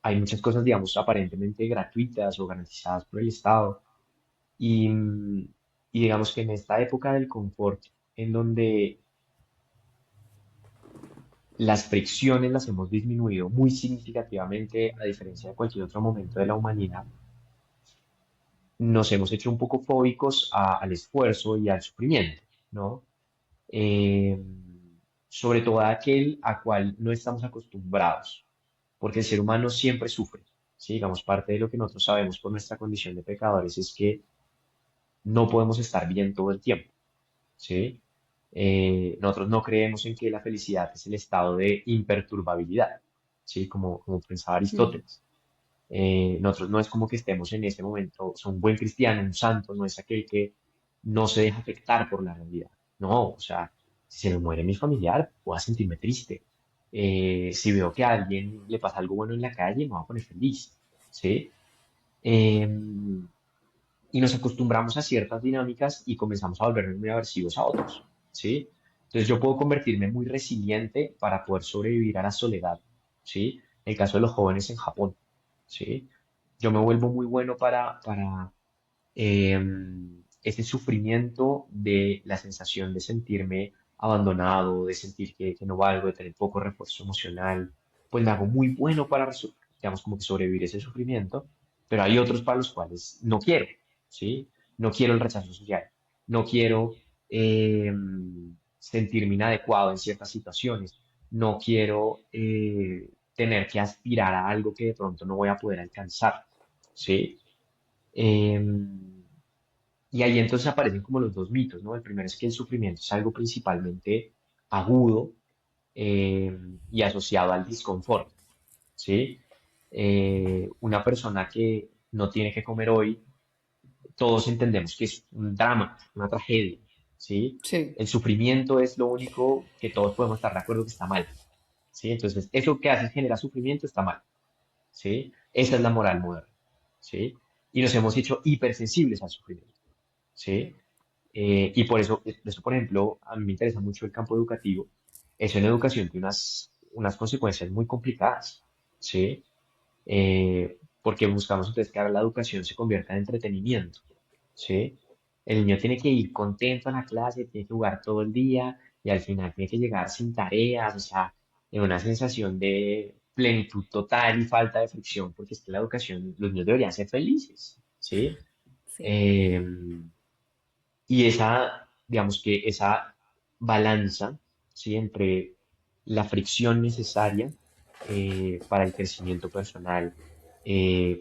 Hay muchas cosas, digamos, aparentemente gratuitas o garantizadas por el Estado. Y digamos que en esta época del confort, en donde las fricciones las hemos disminuido muy significativamente, a diferencia de cualquier otro momento de la humanidad, nos hemos hecho un poco fóbicos al esfuerzo y al sufrimiento, ¿no? Eh, Sobre todo a aquel a cual no estamos acostumbrados, porque el ser humano siempre sufre, ¿sí? Digamos, parte de lo que nosotros sabemos por nuestra condición de pecadores es que no podemos estar bien todo el tiempo, ¿sí? Nosotros no creemos en que la felicidad es el estado de imperturbabilidad, ¿sí? Como pensaba Mm. Aristóteles. Nosotros no es como que estemos en este momento, o sea, un buen cristiano, un santo, no es aquel que no se deja afectar por la realidad. No, o sea, si se me muere mi familiar, voy a sentirme triste. Si veo que a alguien le pasa algo bueno en la calle, me voy a poner feliz, ¿sí? Y nos acostumbramos a ciertas dinámicas y comenzamos a volvernos muy aversivos a otros, ¿sí? Entonces yo puedo convertirme muy resiliente para poder sobrevivir a la soledad, ¿sí? El caso de los jóvenes en Japón, ¿sí? Yo me vuelvo muy bueno para ese sufrimiento de la sensación de sentirme abandonado, de sentir que no valgo, de tener poco refuerzo emocional, pues me hago muy bueno para, digamos, como que sobrevivir ese sufrimiento, pero hay otros para los cuales no quiero, ¿sí? No quiero el rechazo social, no quiero eh, sentirme inadecuado en ciertas situaciones, no quiero tener que aspirar a algo que de pronto no voy a poder alcanzar, ¿sí? Em, y ahí entonces aparecen como los dos mitos, ¿no? El primero es que el sufrimiento es algo principalmente agudo y asociado al disconfort, ¿sí? Una persona que no tiene que comer hoy, todos entendemos que es un drama, una tragedia, ¿sí? Sí. El sufrimiento es lo único que todos podemos estar de acuerdo que está mal, ¿sí? Entonces, eso que hace genera sufrimiento está mal, ¿sí? Esa es la moral moderna, ¿sí? Y nos hemos hecho hipersensibles al sufrimiento, ¿sí? Y por eso, por ejemplo, a mí me interesa mucho el campo educativo. Eso en educación tiene unas consecuencias muy complicadas, ¿sí? Porque buscamos entonces que ahora la educación se convierta en entretenimiento, ¿sí? El niño tiene que ir contento a la clase, tiene que jugar todo el día y al final tiene que llegar sin tareas, o sea, en una sensación de plenitud total y falta de fricción, porque es que la educación, los niños deberían ser felices, ¿sí? Sí. Em, y esa, digamos que esa balanza, ¿sí? Entre la fricción necesaria para el crecimiento personal,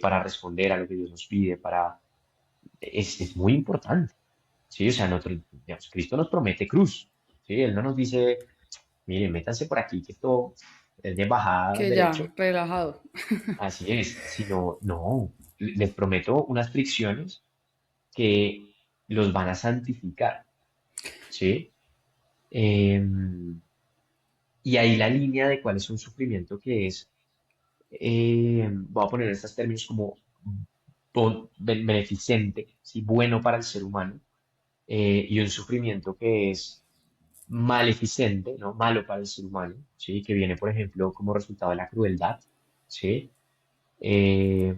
para responder a lo que Dios nos pide, es muy importante, ¿sí? O sea, nosotros, digamos, Cristo nos promete cruz, ¿sí? Él no nos dice, miren, métanse por aquí, que esto es de bajada Que ya, derecho, relajado. así es, sino, no, les prometo unas fricciones que los van a santificar, ¿sí? Em, y ahí la línea de cuál es un sufrimiento que es, voy a poner estos términos como beneficente, ¿sí? Bueno para el ser humano, y un sufrimiento que es maleficente, ¿no? Malo para el ser humano, ¿sí? Que viene, por ejemplo, como resultado de la crueldad, ¿sí? Eh,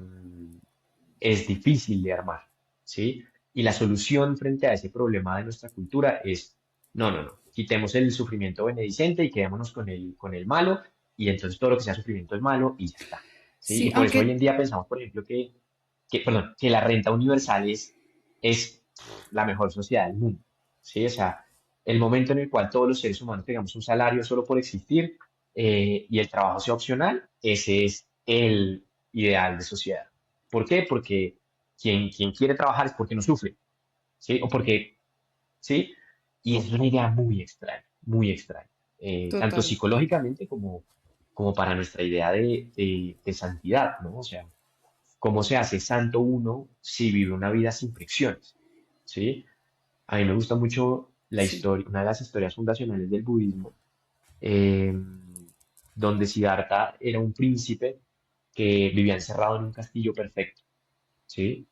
es difícil de armar, ¿sí? Y la solución frente a ese problema de nuestra cultura es, no, no, no, quitemos el sufrimiento beneficente y quedémonos con el malo, y entonces todo lo que sea sufrimiento es malo y ya está, ¿sí? Sí, Y por eso hoy en aunque día pensamos, por ejemplo, perdón, que la renta universal es la mejor sociedad del mundo, ¿sí? O sea, el momento en el cual todos los seres humanos tengamos un salario solo por existir, y el trabajo sea opcional, ese es el ideal de sociedad. ¿Por qué? Porque quien quiere trabajar es porque no sufre, ¿sí? O porque, ¿sí? Y es una idea muy extraña, tanto total. psicológicamente como para nuestra idea de santidad, ¿no? O sea, ¿cómo se hace santo uno si vive una vida sin fricciones? ¿Sí? A mí me gusta mucho la Sí. historia, una de las historias fundacionales del budismo, eh, donde Siddhartha era un príncipe que vivía encerrado en un castillo perfecto, ¿sí?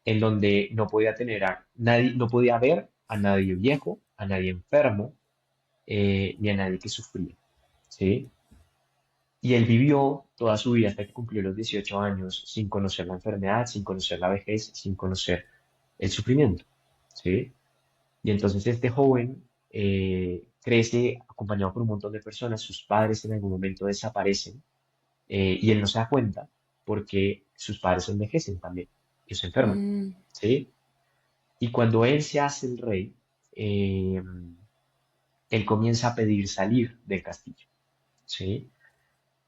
En donde no podía tener a nadie, no podía ver a nadie viejo, a nadie enfermo, ni a nadie que sufría, ¿sí? Y él vivió toda su vida hasta que cumplió los 18 años sin conocer la enfermedad, sin conocer la vejez, sin conocer el sufrimiento, ¿sí? Y entonces este joven crece acompañado por un montón de personas, sus padres en algún momento desaparecen, y él no se da cuenta porque sus padres envejecen también, ellos se enferman, Mm, ¿sí? Y cuando él se hace el rey, eh, él comienza a pedir salir del castillo, ¿sí?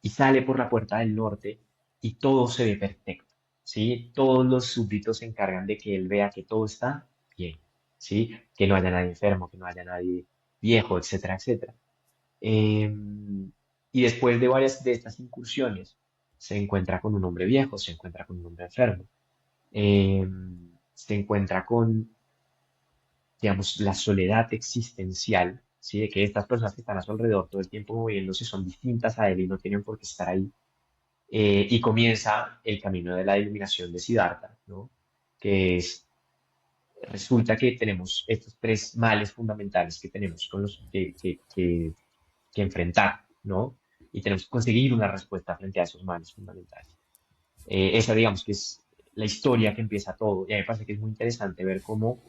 Y sale por la puerta del norte y todo se ve perfecto, ¿sí? Todos los súbditos se encargan de que él vea que todo está bien, ¿sí? Que no haya nadie enfermo, que no haya nadie viejo, etcétera, etcétera. Y después de varias de estas incursiones, se encuentra con un hombre viejo, se encuentra con un hombre enfermo, se encuentra con, digamos, la soledad existencial, ¿sí? De que estas personas que están a su alrededor todo el tiempo moviéndose son distintas a él y no tienen por qué estar ahí. Y comienza el camino de la iluminación de Siddhartha, ¿no? Que es, resulta que tenemos estos tres males fundamentales que tenemos con los que enfrentar, ¿no? Y tenemos que conseguir una respuesta frente a esos males fundamentales. Esa, digamos, que es la historia que empieza todo. Y a mí me parece que es muy interesante ver cómo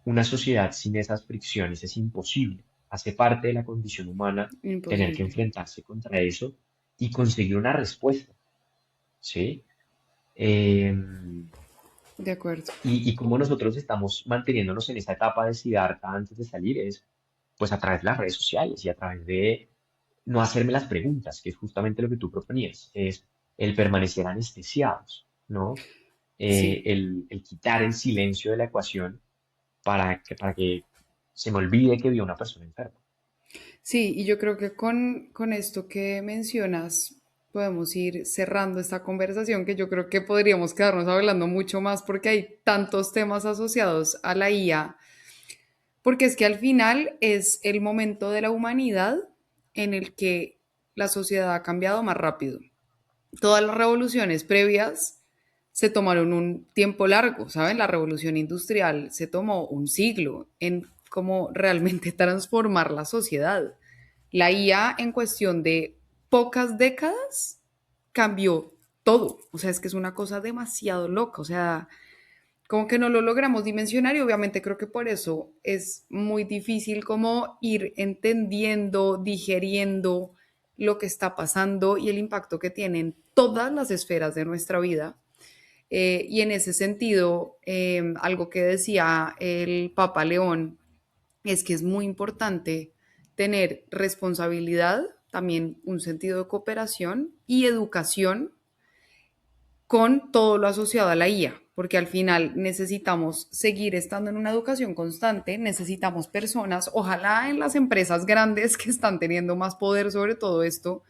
una sociedad sin esas fricciones es imposible. Hace parte de la condición humana tener que imposible. enfrentarse contra eso y conseguir una respuesta, ¿sí? Eh, De acuerdo. y cómo nosotros estamos manteniéndonos en esta etapa de Siddhartha antes de salir es, pues a través de las redes sociales y a través de no hacerme las preguntas, que es justamente lo que tú proponías, es el permanecer anestesiados, ¿no? Sí. El quitar el silencio de la ecuación para que se me olvide que vi a una persona enferma. Sí, y yo creo que con esto que mencionas podemos ir cerrando esta conversación, que yo creo que podríamos quedarnos hablando mucho más porque hay tantos temas asociados a la IA, porque es que al final es el momento de la humanidad en el que la sociedad ha cambiado más rápido. Todas las revoluciones previas se tomaron un tiempo largo, ¿saben? La revolución industrial se tomó un siglo en cómo realmente transformar la sociedad. La IA en cuestión de pocas décadas cambió todo. O sea, es que es una cosa demasiado loca. O sea, como que no lo logramos dimensionar y obviamente creo que por eso es muy difícil como ir entendiendo, digeriendo lo que está pasando y el impacto que tienen todas las esferas de nuestra vida. Y en ese sentido, algo que decía el Papa León es que es muy importante tener responsabilidad, también un sentido de cooperación y educación con todo lo asociado a la IA, porque al final necesitamos seguir estando en una educación constante, necesitamos personas, ojalá en las empresas grandes que están teniendo más poder sobre todo esto,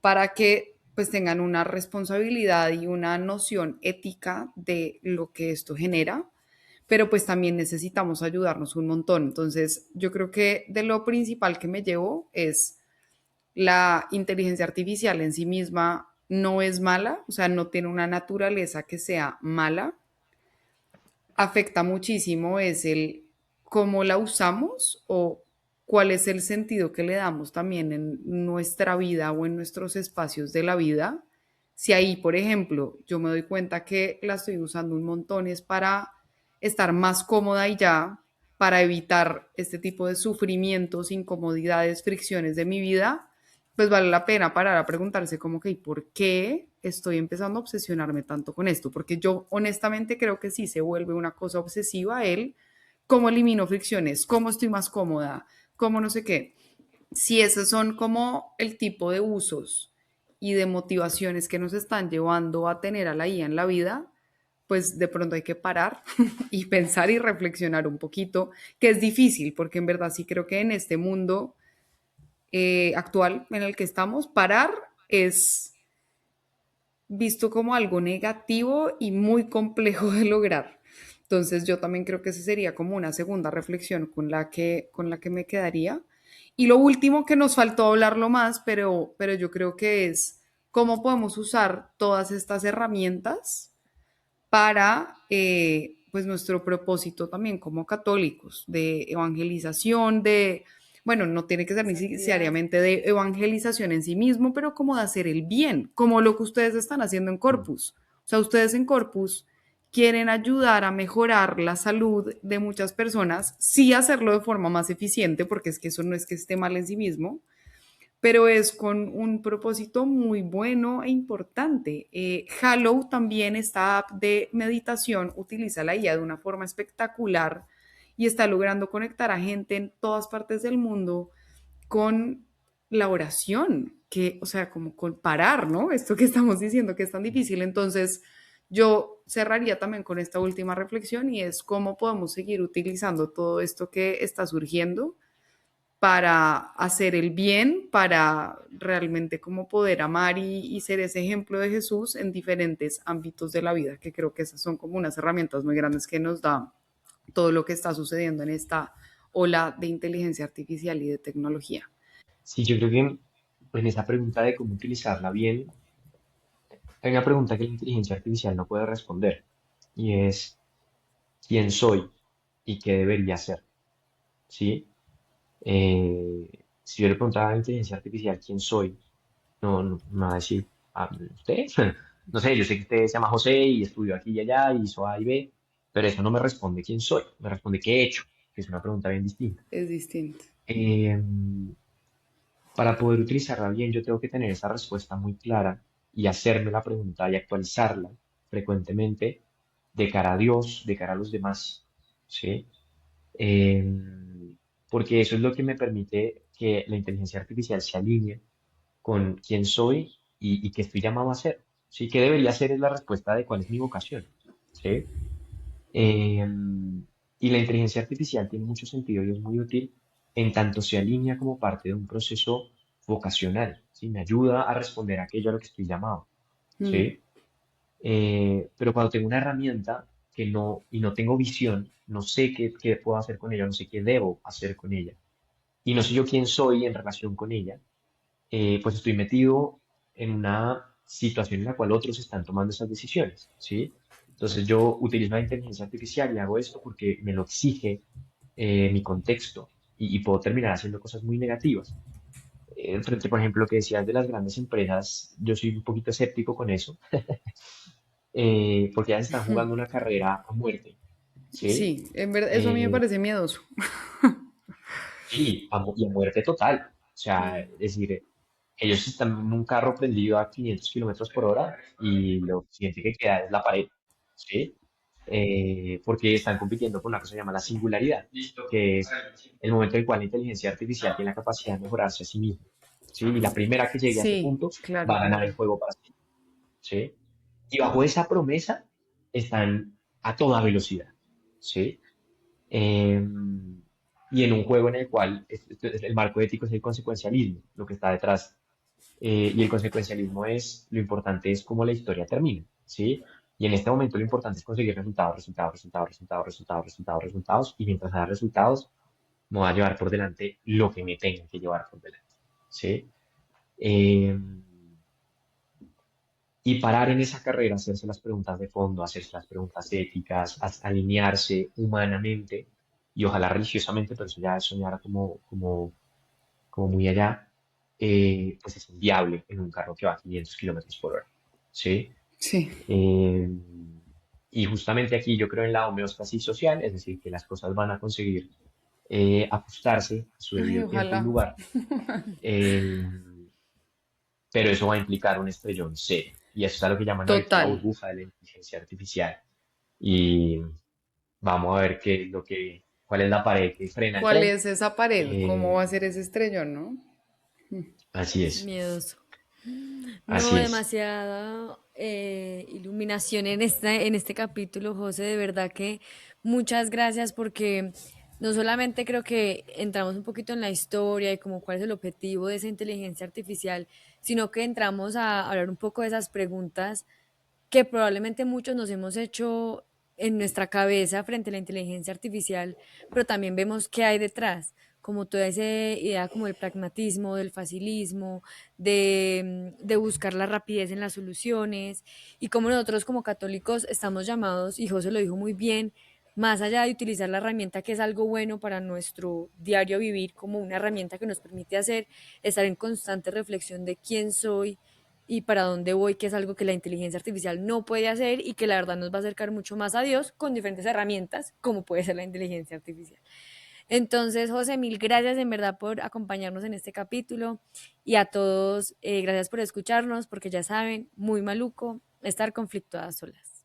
para que pues tengan una responsabilidad y una noción ética de lo que esto genera, pero pues también necesitamos ayudarnos un montón. Entonces, yo creo que de lo principal que me llevo es la inteligencia artificial en sí misma no es mala, o sea, no tiene una naturaleza que sea mala, afecta muchísimo es el cómo la usamos o cuál es el sentido que le damos también en nuestra vida o en nuestros espacios de la vida. Si ahí, por ejemplo, yo me doy cuenta que la estoy usando un montón es para estar más cómoda y ya, para evitar este tipo de sufrimientos, incomodidades, fricciones de mi vida, pues vale la pena parar a preguntarse como que, ¿y por qué estoy empezando a obsesionarme tanto con esto? Porque yo honestamente creo que sí se vuelve una cosa obsesiva el cómo elimino fricciones, cómo estoy más cómoda, cómo no sé qué. Si esos son como el tipo de usos y de motivaciones que nos están llevando a tener a la IA en la vida, pues de pronto hay que parar y pensar y reflexionar un poquito, que es difícil, porque en verdad sí creo que en este mundo actual en el que estamos, parar es visto como algo negativo y muy complejo de lograr. Entonces yo también creo que esa sería como una segunda reflexión con la que me quedaría. Y lo último que nos faltó hablarlo más, pero yo creo que es cómo podemos usar todas estas herramientas para pues nuestro propósito también como católicos, de evangelización, de, bueno, no tiene que ser Santidad. necesariamente de evangelización en sí mismo, pero como de hacer el bien, como lo que ustedes están haciendo en Mm. Corpus. O sea, ustedes en Corpus quieren ayudar a mejorar la salud de muchas personas, sí hacerlo de forma más eficiente, porque es que eso no es que esté mal en sí mismo, pero es con un propósito muy bueno e importante. Hallow también, esta app de meditación, utiliza la IA de una forma espectacular y está logrando conectar a gente en todas partes del mundo con la oración, que, o sea, como comparar, ¿no? Esto que estamos diciendo que es tan difícil. Entonces, yo cerraría también con esta última reflexión y es cómo podemos seguir utilizando todo esto que está surgiendo para hacer el bien, para realmente como poder amar y ser ese ejemplo de Jesús en diferentes ámbitos de la vida, que creo que esas son como unas herramientas muy grandes que nos da todo lo que está sucediendo en esta ola de inteligencia artificial y de tecnología. Sí, yo creo que en esa pregunta de cómo utilizarla bien, hay una pregunta que la inteligencia artificial no puede responder y es ¿quién soy y qué debería hacer? ¿Sí? Si yo le preguntara a la inteligencia artificial quién soy, no me va a decir, "Ah, ¿usted? No sé, yo sé que usted se llama José y estudió aquí y allá y hizo A y B, pero eso no me responde quién soy, me responde qué he hecho, que es una pregunta bien distinta. Es distinto. Em, para poder utilizarla bien, yo tengo que tener esa respuesta muy clara y hacerme la pregunta y actualizarla frecuentemente de cara a Dios, de cara a los demás, ¿sí? Porque eso es lo que me permite que la inteligencia artificial se alinee con quién soy y qué estoy llamado a ser, ¿sí? ¿Qué debería ser? Es la respuesta de cuál es mi vocación, ¿sí? Y la inteligencia artificial tiene mucho sentido y es muy útil en tanto se alinea como parte de un proceso vocacional, ¿sí? Me ayuda a responder a aquello a lo que estoy llamado, Mm, ¿sí? Pero cuando tengo una herramienta que no, y no tengo visión, no sé qué puedo hacer con ella, no sé qué debo hacer con ella, y no sé yo quién soy en relación con ella, pues estoy metido en una situación en la cual otros están tomando esas decisiones, ¿sí? Entonces yo utilizo la inteligencia artificial y hago esto porque me lo exige mi contexto y puedo terminar haciendo cosas muy negativas. Frente, por ejemplo, lo que decías de las grandes empresas, yo soy un poquito escéptico con eso, porque ya se están jugando una carrera a muerte, ¿sí? sí, en verdad, eso a mí me Eh, parece miedoso. sí, y a muerte total. O sea, Mm, es decir, ellos están en un carro prendido a 500 kilómetros por hora y lo siguiente que queda es la pared, ¿sí? porque están compitiendo con una cosa que se llama la singularidad, que es el momento en el cual la inteligencia artificial tiene la capacidad de mejorarse a sí misma, ¿sí? Y la primera que llegue a ese Sí, punto va claro. a ganar el juego para sí, ¿sí? Y bajo esa promesa están a toda velocidad, ¿sí? Eh, y en un juego en el cual el marco ético es el consecuencialismo, lo que está detrás. Y el consecuencialismo es, lo importante es cómo la historia termina, ¿sí? Y en este momento lo importante es conseguir resultados, resultados, resultados, resultados, resultados, resultados, resultados. Y mientras haya resultados, me voy a llevar por delante lo que me tenga que llevar por delante, ¿sí? Eh, y parar en esa carrera, hacerse las preguntas de fondo, hacerse las preguntas éticas, alinearse humanamente y ojalá religiosamente, pero eso ya es soñar como muy allá, pues es inviable en un carro que va a 500 kilómetros por hora, ¿sí? Sí. Eh, y justamente aquí yo creo en la homeostasis social, es decir, que las cosas van a conseguir ajustarse a su Ay, debido tiempo y ojalá. lugar, eh, pero eso va a implicar un estrellón serio. Y eso es a lo que llaman ahorita la Total. burbuja de la inteligencia artificial. Y vamos a ver cuál es la pared que frena el ¿Cuál tren. es esa pared? ¿Cómo Eh, va a ser ese estrellón, no? así es, Miedoso. No, así es. demasiada iluminación en este capítulo, José. De verdad que muchas gracias porque no solamente creo que entramos un poquito en la historia y como cuál es el objetivo de esa inteligencia artificial, sino que entramos a hablar un poco de esas preguntas que probablemente muchos nos hemos hecho en nuestra cabeza frente a la inteligencia artificial, pero también vemos qué hay detrás, como toda esa idea como del pragmatismo, del facilismo, de buscar la rapidez en las soluciones, y como nosotros como católicos estamos llamados, y José lo dijo muy bien, más allá de utilizar la herramienta que es algo bueno para nuestro diario vivir, como una herramienta que nos permite hacer, estar en constante reflexión de quién soy, y para dónde voy, que es algo que la inteligencia artificial no puede hacer y que la verdad nos va a acercar mucho más a Dios con diferentes herramientas, como puede ser la inteligencia artificial. Entonces, José, mil gracias en verdad por acompañarnos en este capítulo y a todos, gracias por escucharnos, porque ya saben, muy maluco estar conflictuadas solas.